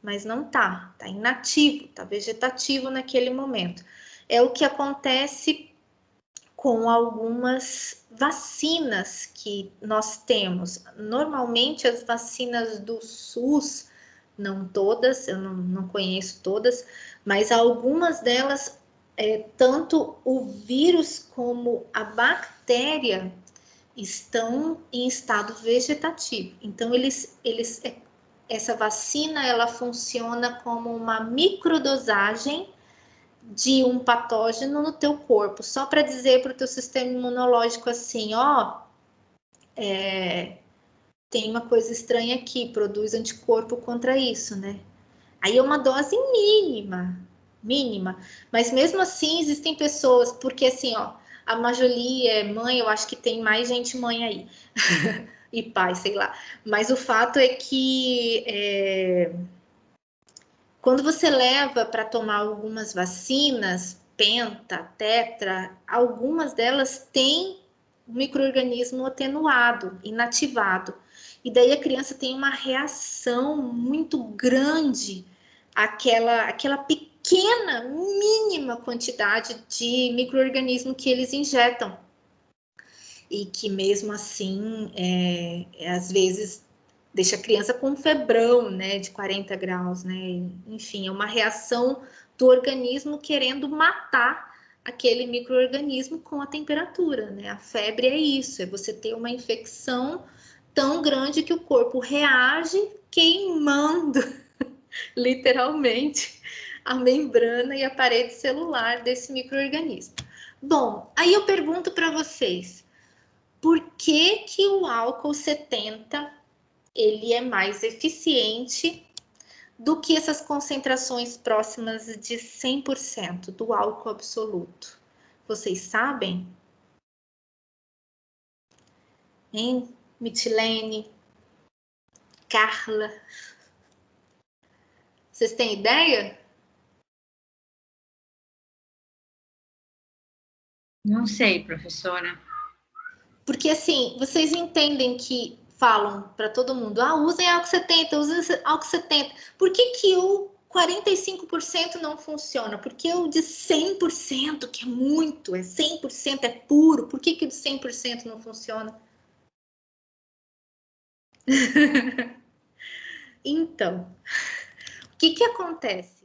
mas não está inativo, está vegetativo naquele momento. É o que acontece com algumas vacinas que nós temos. Normalmente, as vacinas do SUS, não todas, eu não conheço todas, mas algumas delas, tanto o vírus como a bactéria estão em estado vegetativo. Então, essa vacina, ela funciona como uma microdosagem de um patógeno no teu corpo, só para dizer para o teu sistema imunológico assim, ó, tem uma coisa estranha aqui, produz anticorpo contra isso, né? Aí é uma dose mínima, mas mesmo assim existem pessoas, porque assim, ó, a Majoli é mãe, eu acho que tem mais gente mãe aí, e pai, sei lá, mas o fato é que quando você leva para tomar algumas vacinas, penta, tetra, algumas delas têm o micro-organismo atenuado, inativado. E daí a criança tem uma reação muito grande àquela pequena, mínima quantidade de micro-organismo que eles injetam. E que mesmo assim, às vezes deixa a criança com um febrão, né, de 40 graus, né? Enfim, é uma reação do organismo querendo matar aquele micro-organismo com a temperatura, né? A febre é isso, é você ter uma infecção tão grande que o corpo reage queimando, literalmente, a membrana e a parede celular desse micro-organismo. Bom, aí eu pergunto para vocês, por que o álcool 70 ele é mais eficiente do que essas concentrações próximas de 100% do álcool absoluto? Vocês sabem? Hein? Mitilene, Carla. Vocês têm ideia? Não sei, professora. Porque assim, vocês entendem que falam para todo mundo, usem álcool 70, usem álcool 70. Por que o 45% não funciona? Porque o de 100%, que é muito, 100%, é puro, por que o de 100% não funciona? Então, o que acontece?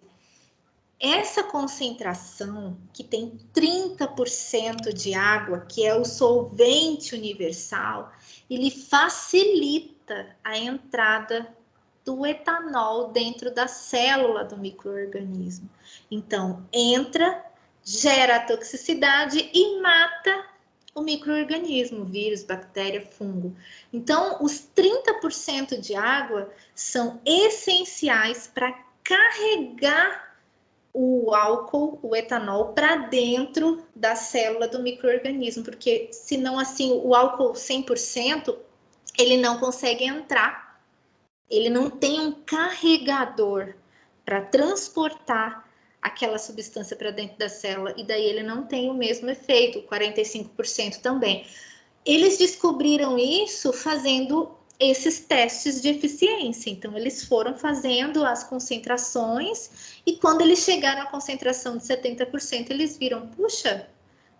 Essa concentração que tem 30% de água, que é o solvente universal, ele facilita a entrada do etanol dentro da célula do micro-organismo. Então, entra, gera a toxicidade e mata o micro-organismo, vírus, bactéria, fungo. Então, os 30% de água são essenciais para carregar o álcool, o etanol, para dentro da célula do micro-organismo, porque senão, assim, o álcool 100%, ele não consegue entrar, ele não tem um carregador para transportar aquela substância para dentro da célula, e daí ele não tem o mesmo efeito, 45% também. Eles descobriram isso fazendo esses testes de eficiência. Então, eles foram fazendo as concentrações e quando eles chegaram à concentração de 70%, eles viram, puxa,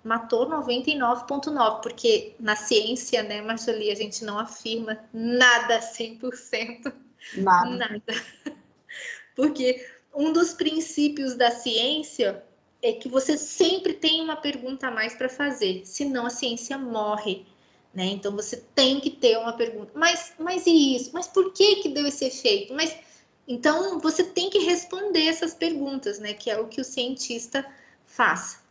matou 99,9%, porque na ciência, né, Marjolie, a gente não afirma nada 100%. Nada. Porque um dos princípios da ciência é que você sempre tem uma pergunta a mais para fazer, senão a ciência morre. Né? Então você tem que ter uma pergunta, mas e isso? Mas por que deu esse efeito? Então você tem que responder essas perguntas, né? Que é o que o cientista faz.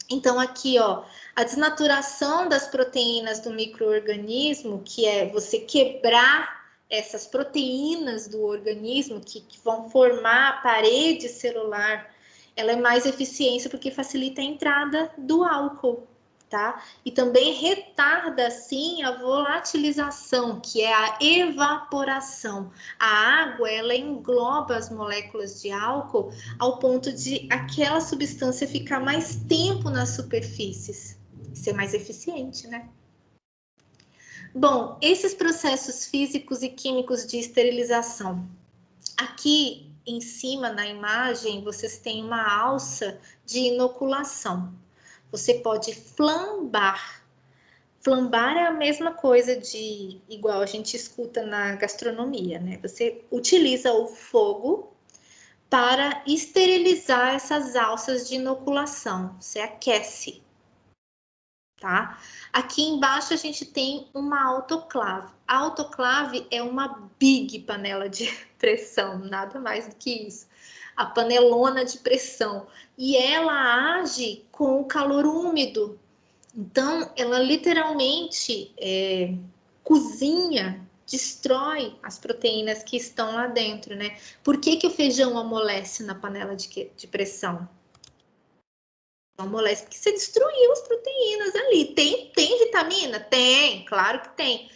Então aqui, ó, a desnaturação das proteínas do micro-organismo, que é você quebrar essas proteínas do organismo que vão formar a parede celular, ela é mais eficiente porque facilita a entrada do álcool, tá? E também retarda, assim, a volatilização, que é a evaporação. A água, ela engloba as moléculas de álcool ao ponto de aquela substância ficar mais tempo nas superfícies. Ser mais eficiente, né? Bom, esses processos físicos e químicos de esterilização. Aqui em cima na imagem, vocês têm uma alça de inoculação. Você pode flambar. Flambar é a mesma coisa de igual a gente escuta na gastronomia, né? Você utiliza o fogo para esterilizar essas alças de inoculação. Você aquece, tá? Aqui embaixo a gente tem uma autoclave. A autoclave é uma big panela de pressão, nada mais do que isso. A panelona de pressão. E ela age com o calor úmido. Então, ela literalmente cozinha, destrói as proteínas que estão lá dentro, né? Por que o feijão amolece na panela de pressão? Amolece porque você destruiu as proteínas ali. Tem vitamina? Tem, claro que tem.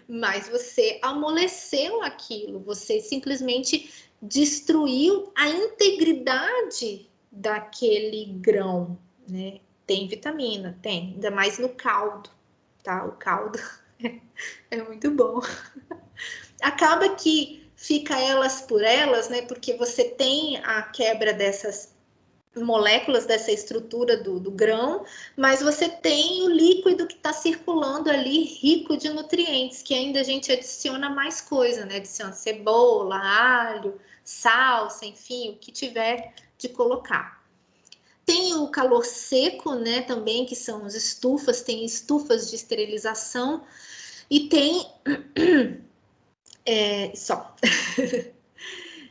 Mas você amoleceu aquilo, você simplesmente destruiu a integridade daquele grão, né? Tem vitamina, tem, ainda mais no caldo, tá? O caldo é muito bom. Acaba que fica elas por elas, né? Porque você tem a quebra dessas moléculas dessa estrutura do grão, mas você tem o líquido que está circulando ali, rico de nutrientes, que ainda a gente adiciona mais coisa, né? Adiciona cebola, alho, salsa, enfim, o que tiver de colocar. Tem o calor seco, né? Também, que são as estufas, tem estufas de esterilização, e tem só.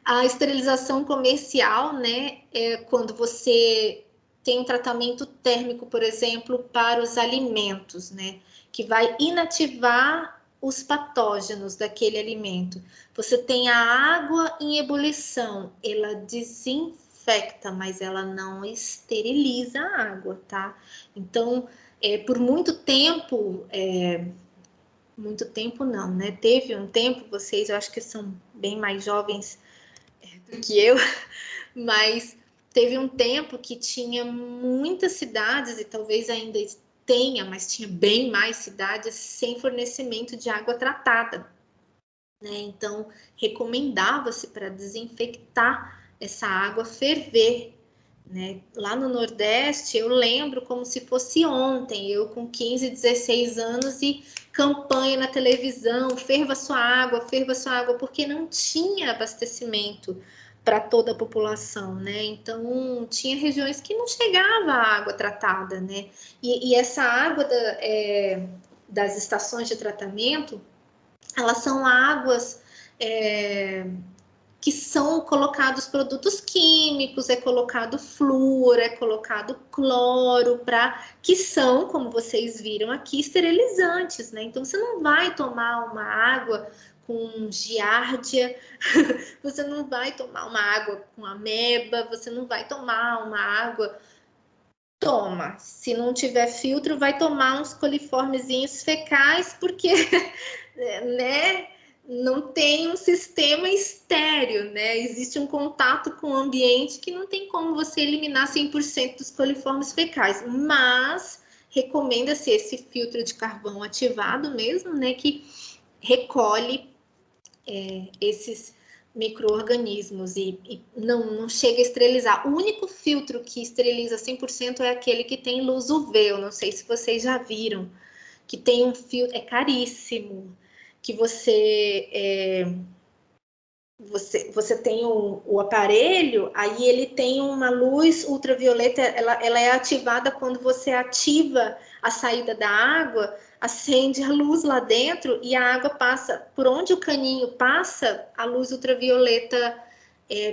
A esterilização comercial, né, é quando você tem um tratamento térmico, por exemplo, para os alimentos, né, que vai inativar os patógenos daquele alimento. Você tem a água em ebulição, ela desinfecta, mas ela não esteriliza a água, tá? Então, por muito tempo não, né? Teve um tempo, vocês, eu acho que são bem mais jovens do que eu, mas teve um tempo que tinha muitas cidades, e talvez ainda tenha, mas tinha bem mais cidades sem fornecimento de água tratada, né? Então, recomendava-se para desinfectar essa água ferver, né? Lá no Nordeste, eu lembro como se fosse ontem, eu com 15, 16 anos e campanha na televisão, ferva sua água, porque não tinha abastecimento para toda a população, né? Então, tinha regiões que não chegava a água tratada, né? E essa água das estações de tratamento, elas são águas que são colocados produtos químicos, é colocado flúor, é colocado cloro, que são, como vocês viram aqui, esterilizantes, né? Então, você não vai tomar uma água com giardia, você não vai tomar uma água com ameba, você não vai tomar uma água... Toma, se não tiver filtro, vai tomar uns coliformezinhos fecais, porque, né, não tem um sistema estéreo, né? Existe um contato com o ambiente que não tem como você eliminar 100% dos coliformes fecais, mas recomenda-se esse filtro de carvão ativado mesmo, né, que recolhe esses micro-organismos e não chega a esterilizar. O único filtro que esteriliza 100% é aquele que tem luz UV, eu não sei se vocês já viram, que tem um filtro, é caríssimo, que você tem o aparelho, aí ele tem uma luz ultravioleta, ela é ativada quando você ativa a saída da água, acende a luz lá dentro e a água passa, por onde o caninho passa, a luz ultravioleta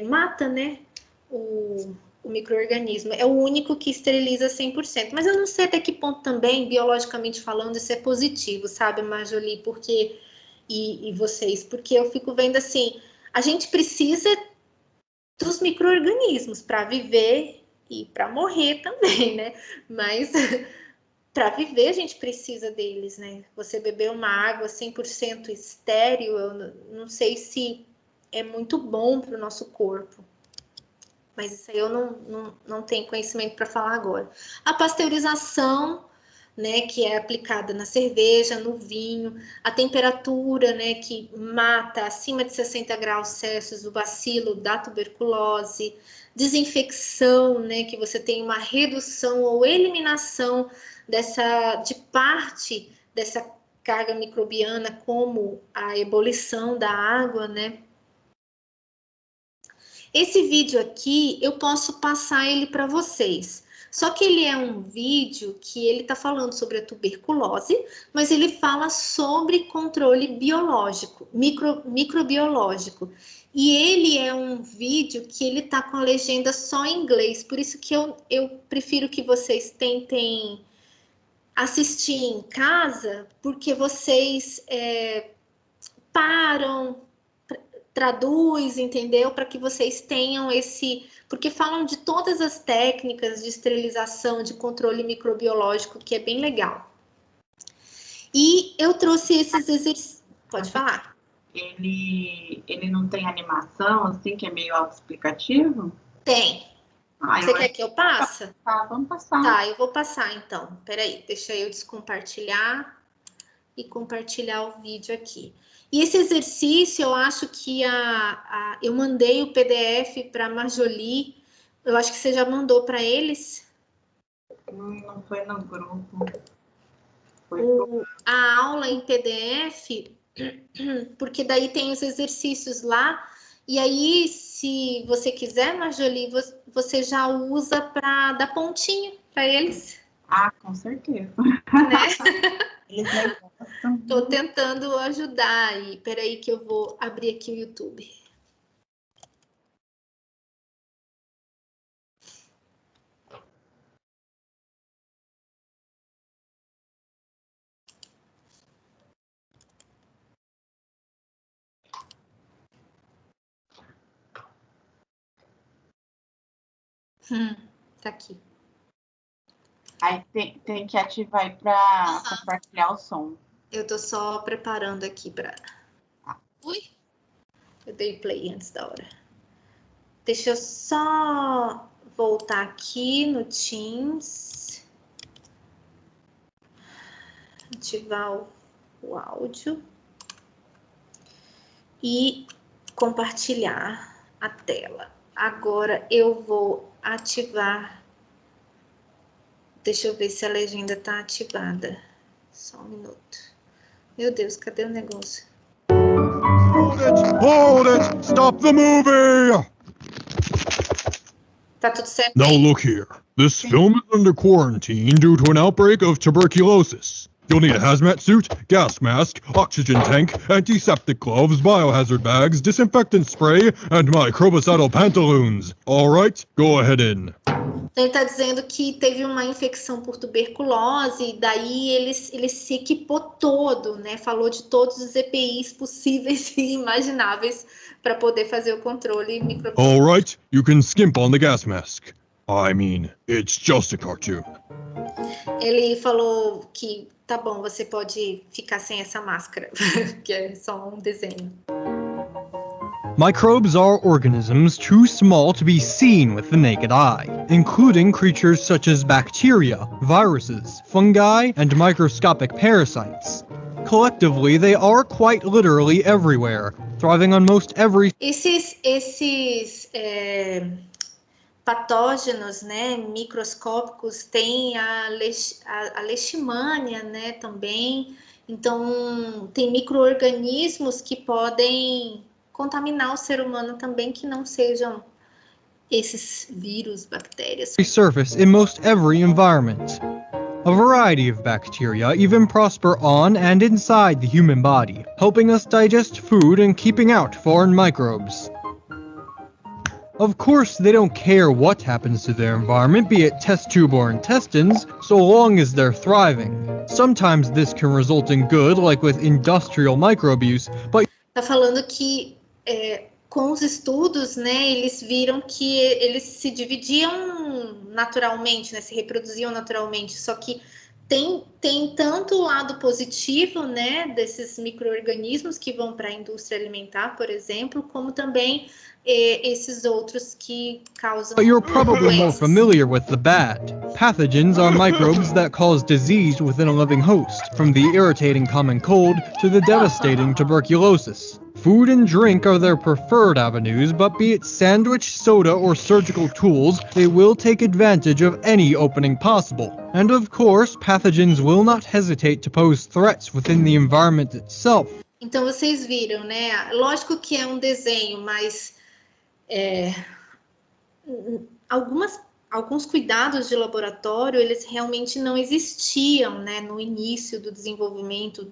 mata, né, o micro-organismo. É o único que esteriliza 100%. Mas eu não sei até que ponto também, biologicamente falando, isso é positivo, sabe, Marjolie? Porque e vocês, porque eu fico vendo assim, a gente precisa dos micro-organismos para viver e para morrer também, né? Mas para viver a gente precisa deles, né? Você beber uma água 100% estéril, eu não sei se é muito bom para o nosso corpo. Mas isso aí eu não tenho conhecimento para falar agora. A pasteurização, né, que é aplicada na cerveja, no vinho, a temperatura, né, que mata acima de 60 graus Celsius o bacilo da tuberculose, desinfecção, né, que você tem uma redução ou eliminação de parte dessa carga microbiana, como a ebulição da água, né? Esse vídeo aqui, eu posso passar ele para vocês. Só que ele é um vídeo que ele está falando sobre a tuberculose, mas ele fala sobre controle biológico, microbiológico. E ele é um vídeo que ele está com a legenda só em inglês, por isso que eu prefiro que vocês tentem assistir em casa, porque vocês param, traduz, entendeu? Para que vocês tenham esse... Porque falam de todas as técnicas de esterilização, de controle microbiológico, que é bem legal. E eu trouxe esses exercícios... Pode falar. Ele não tem animação, assim, que é meio autoexplicativo? Tem. Você quer que eu passe? Tá, vamos passar. Tá, eu vou passar, então. Peraí, deixa eu descompartilhar e compartilhar o vídeo aqui. E esse exercício, eu acho que eu mandei o PDF para a Marjolie. Eu acho que você já mandou para eles. Não foi no grupo. A aula em PDF, porque daí tem os exercícios lá. E aí, se você quiser, Marjolie, você já usa para dar pontinho para eles. Ah, com certeza. Né? Eles gostam. Tô tentando ajudar aí. Peraí que eu vou abrir aqui o YouTube. Tá aqui. Aí tem que ativar aí para compartilhar o som. Eu tô só preparando aqui para... Ui! Eu dei play antes da hora. Deixa eu só voltar aqui no Teams. Ativar o áudio. E compartilhar a tela. Agora eu vou ativar... Deixa eu ver se a legenda tá ativada. Só um minuto. Meu Deus, cadê o negócio? Hold it! Hold it! Stop the movie! Tá tudo certo? Now look here. This film is under quarantine due to an outbreak of tuberculosis. You'll need a hazmat suit, gas mask, oxygen tank, antiseptic gloves, biohazard bags, disinfectant spray, and microbicidal pantaloons. Alright, go ahead in. Ele está dizendo que teve uma infecção por tuberculose, e daí ele se equipou todo, né? Falou de todos os EPIs possíveis e imagináveis para poder fazer o controle microbiológico. Alright, you can skimp on the gas mask. I mean, it's just a cartoon. Ele falou que tá bom, você pode ficar sem essa máscara, que é só um desenho. Microbes are organisms too small to be seen with the naked eye, including creatures such as bacteria, viruses, fungi, and microscopic parasites. Collectively, they are quite literally everywhere, thriving on most every... Esses patógenos, né, microscópicos, tem a leishmania, né, também. Então, tem micro-organismos que podem contaminar o ser humano também, que não sejam esses vírus, bactérias. surface in most every environment. A variety of bacteria even prosper on and inside the human body, helping us digest food and keeping out foreign microbes. Of course, they don't care what happens to their environment, be it test tube or intestines, so long as they're thriving. Sometimes this can result in good, like with industrial microabuse, but Tá falando que com os estudos, né, eles viram que eles se dividiam naturalmente, né, se reproduziam naturalmente, só que tem tanto o lado positivo, né, desses micro-organismos que vão para a indústria alimentar, por exemplo, como também esses outros que causam you're probably more doenças. familiar with the bad. Pathogens are microbes that cause disease within a living host, from the irritating common cold to the devastating tuberculosis. Food and drink are their preferred avenues, but be it sandwich, soda, or surgical tools, they will take advantage of any opening possible. And of course, pathogens will not hesitate to pose threats within the environment itself. Então vocês viram, né? Lógico que é um desenho, mas alguns cuidados de laboratório, eles realmente não existiam, né, no início do desenvolvimento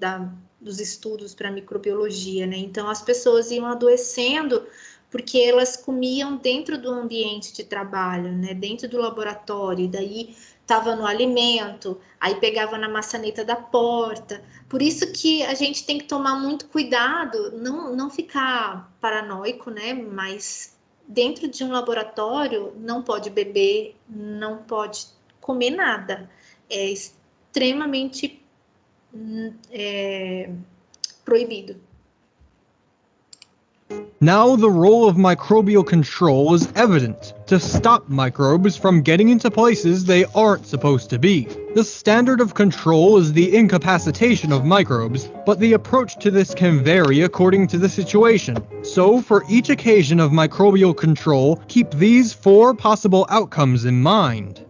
dos estudos para microbiologia, né? Então as pessoas iam adoecendo porque elas comiam dentro do ambiente de trabalho, né, dentro do laboratório, e daí estava no alimento, aí pegava na maçaneta da porta. Por isso que a gente tem que tomar muito cuidado, não ficar paranoico, né, mas dentro de um laboratório não pode beber, não pode comer nada. É extremamente proibido. Now the role of microbial control is evident, to stop microbes from getting into places they aren't supposed to be. The standard of control is the incapacitation of microbes, but the approach to this can vary according to the situation. So, for each occasion of microbial control, keep these 4 possible outcomes in mind.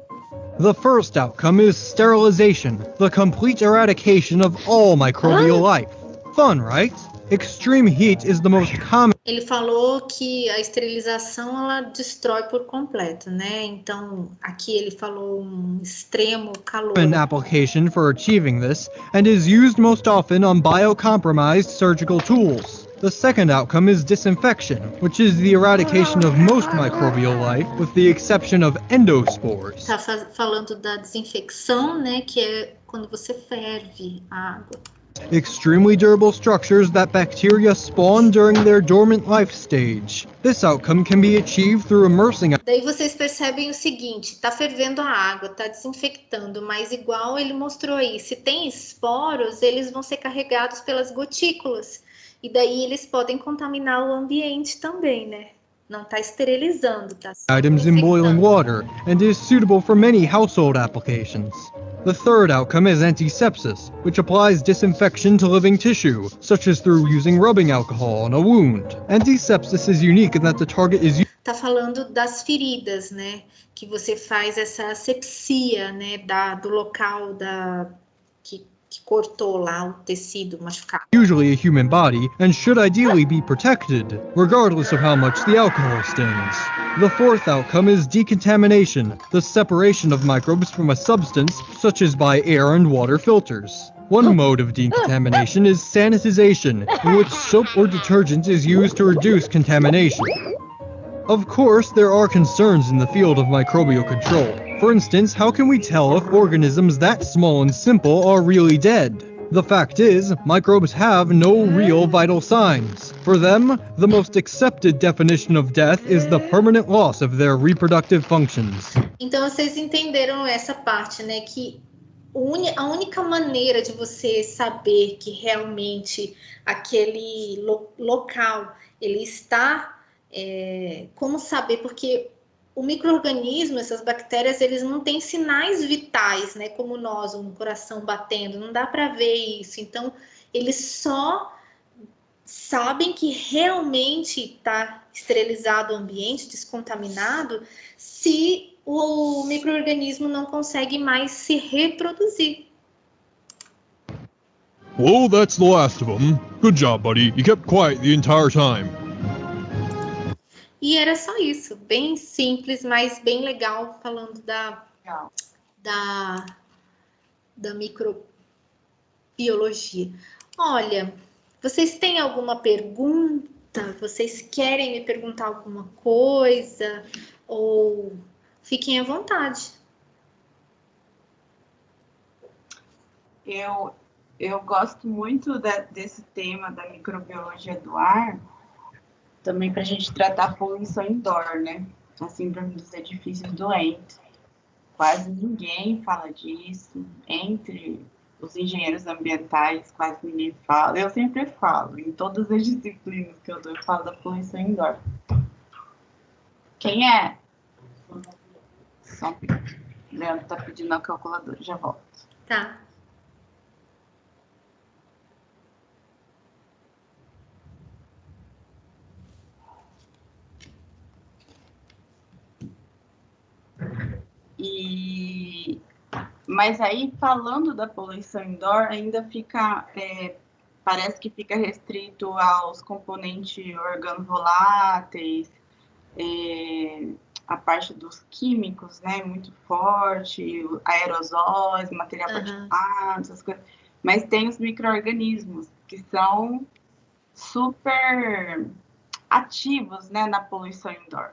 The first outcome is sterilization, the complete eradication of all microbial life. Fun, right? Extreme heat is the most common Ele falou que a esterilização ela destrói por completo, né? Então, aqui ele falou extremo calor. application for achieving this, and is used most often on biocompromised surgical tools. The second outcome is disinfection, which is the eradication of most microbial life, with the exception of endospores. Tá falando da desinfecção, né? Que é quando você ferve a água. Extremely durable structures that bacteria spawn during their dormant life stage. This outcome can be achieved through immersing. Daí vocês percebem o seguinte, tá fervendo a água, tá desinfectando, mas igual ele mostrou aí, se tem esporos, eles vão ser carregados pelas gotículas. E daí eles podem contaminar o ambiente também, né? Não tá esterilizando, tá? Items in boiling water, and is suitable for many household applications. The third outcome is antisepsis, which applies disinfection to living tissue, such as through using rubbing alcohol on a wound. Antisepsis is unique in that the target is Tá falando das feridas, né? Que você faz essa asepsia, né? Do local que cortou lá o tecido machucado. usually a human body and should ideally be protected, regardless of how much the alcohol stings. The fourth outcome is decontamination, the separation of microbes from a substance, such as by air and water filters. One mode of decontamination is sanitization, in which soap or detergent is used to reduce contamination. Of course, there are concerns in the field of microbial control. For instance, how can we tell if organisms that small and simple are really dead? The fact is, microbes have no real vital signs. For them, the most accepted definition of death is the permanent loss of their reproductive functions. Então vocês entenderam essa parte, né? Que a única maneira de você saber que realmente aquele local ele está, como saber? Porque o micro-organismo, essas bactérias, eles não têm sinais vitais, né? Como nós, um coração batendo, não dá para ver isso. Então, eles só sabem que realmente está esterilizado o ambiente, descontaminado, se o micro-organismo não consegue mais se reproduzir. Well, that's the last of them. Good job, buddy. You kept quiet the entire time. E era só isso, bem simples, mas bem legal, falando da microbiologia. Olha, vocês têm alguma pergunta? Tá, vocês querem me perguntar alguma coisa? Ou fiquem à vontade. Eu gosto muito desse tema da microbiologia do ar, também para a gente tratar a poluição indoor, né? A síndrome dos edifícios doentes. Quase ninguém fala disso. Entre os engenheiros ambientais, quase ninguém fala. Eu sempre falo, em todas as disciplinas que eu dou, eu falo da poluição indoor. Quem é? Só o Leandro está pedindo a calculadora, já volto. Tá. Mas aí, falando da poluição indoor, ainda fica, parece que fica restrito aos componentes organovoláteis, a parte dos químicos, né, muito forte, aerosóis, material particulado, essas coisas. Mas tem os micro-organismos, que são super ativos, né, na poluição indoor.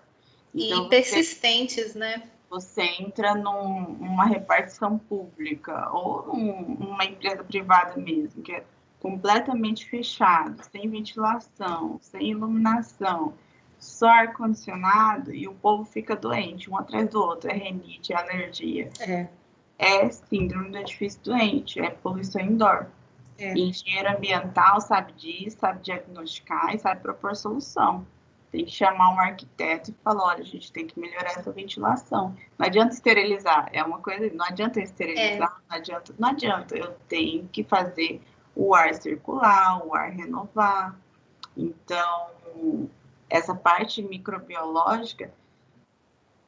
Então, e persistentes, né? Você entra numa repartição pública ou numa empresa privada mesmo, que é completamente fechado, sem ventilação, sem iluminação, só ar-condicionado, e o povo fica doente, um atrás do outro, é rinite, é alergia. É síndrome do edifício doente, é poluição indoor. E engenheiro ambiental sabe disso, sabe diagnosticar e sabe propor solução. Tem que chamar um arquiteto e falar, olha, a gente tem que melhorar essa ventilação. Não adianta esterilizar, é uma coisa, não adianta esterilizar, não adianta, eu tenho que fazer o ar circular, o ar renovar. Então, essa parte microbiológica,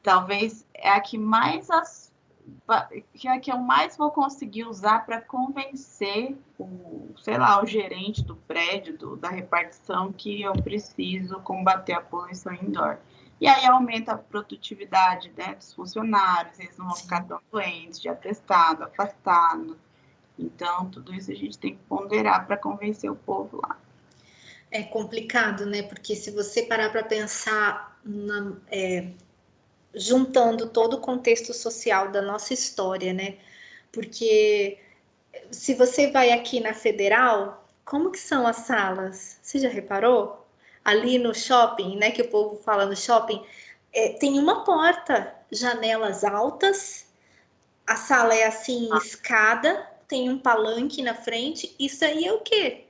talvez é a que eu mais vou conseguir usar para convencer o gerente do prédio, da repartição, que eu preciso combater a poluição indoor. E aí aumenta a produtividade, né, dos funcionários, eles não vão ficar tão doentes, de atestado, afastado. Então, tudo isso a gente tem que ponderar para convencer o povo lá. É complicado, né? Porque se você parar para pensar juntando todo o contexto social da nossa história, né? Porque se você vai aqui na Federal, como que são as salas? Você já reparou? Ali no shopping, né? Que o povo fala no shopping, tem uma porta, janelas altas, a sala é assim, escada, tem um palanque na frente. Isso aí é o quê?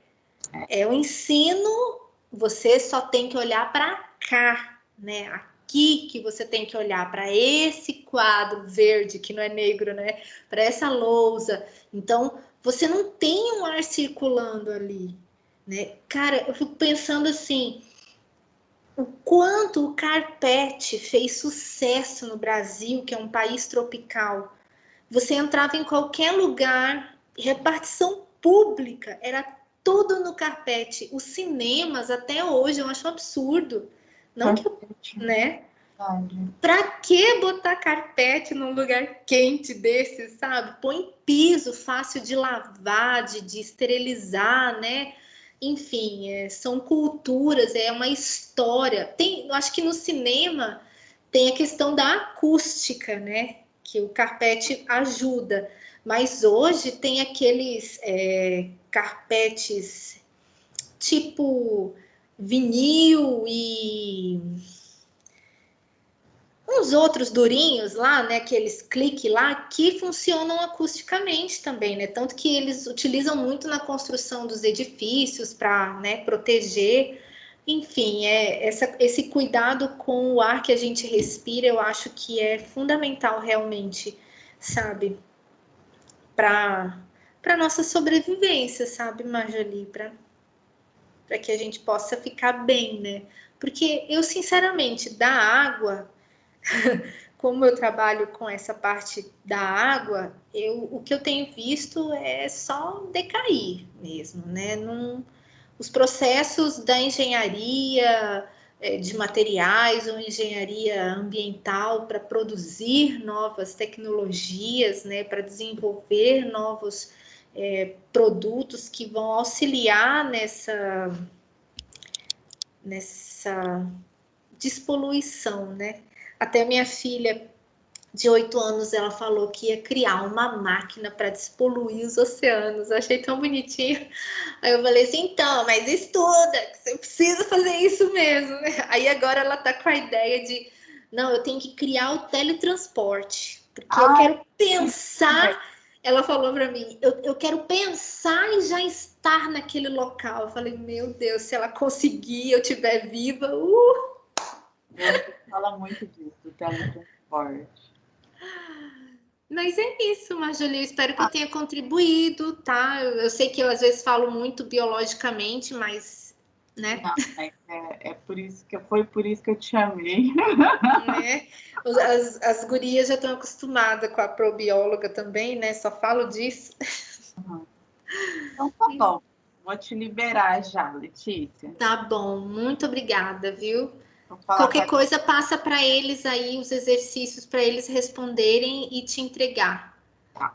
É o ensino, você só tem que olhar para cá, né? Aqui que você tem que olhar para esse quadro verde, que não é negro, né? Para essa lousa. Então, você não tem um ar circulando ali, né? Cara, eu fico pensando assim, o quanto o carpete fez sucesso no Brasil, que é um país tropical. Você entrava em qualquer lugar, repartição pública, era tudo no carpete. Os cinemas, até hoje, eu acho um absurdo. Não que, né? Pra que botar carpete num lugar quente desse, sabe? Põe piso fácil de lavar, de esterilizar, né? Enfim, são culturas, é uma história. Eu acho que no cinema tem a questão da acústica, né? Que o carpete ajuda. Mas hoje tem aqueles carpetes tipo vinil e uns outros durinhos lá, né? Aqueles clique lá que funcionam acusticamente também, né? Tanto que eles utilizam muito na construção dos edifícios para, né, proteger. Enfim, esse cuidado com o ar que a gente respira, eu acho que é fundamental realmente, sabe? Para nossa sobrevivência, sabe, Marjolie? Para que a gente possa ficar bem, né? Porque eu, sinceramente, da água, como eu trabalho com essa parte da água, o que eu tenho visto é só decair mesmo, né? Os processos da engenharia de materiais ou engenharia ambiental para produzir novas tecnologias, né, para desenvolver novos produtos que vão auxiliar nessa despoluição, né? Até minha filha de 8 anos, ela falou que ia criar uma máquina para despoluir os oceanos. Eu achei tão bonitinho. Aí eu falei assim, então, mas estuda, que você precisa fazer isso mesmo, né? Aí agora ela tá com a ideia de, não, eu tenho que criar o teletransporte, porque eu quero pensar, ela falou para mim, eu quero pensar e já estar naquele local. Eu falei, meu Deus, se ela conseguir, eu estiver viva, Ela fala muito disso, do teletransporte. Mas é isso, Marjolie. Eu espero que eu tenha contribuído, tá? Eu sei que eu às vezes falo muito biologicamente, mas, né? Não, é por isso que foi por isso que eu te chamei. Né? As gurias já estão acostumadas com a probióloga também, né? Só falo disso. Então tá bom. Vou te liberar já, Letícia. Tá bom, muito obrigada, viu? Vou falar Qualquer com a- coisa, passa para eles aí os exercícios para eles responderem e te entregar. Tá.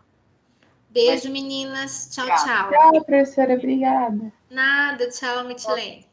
Beijo, meninas. Tchau, Obrigada. tchau. Tchau, professora, obrigada. Nada, tchau, Mitilene.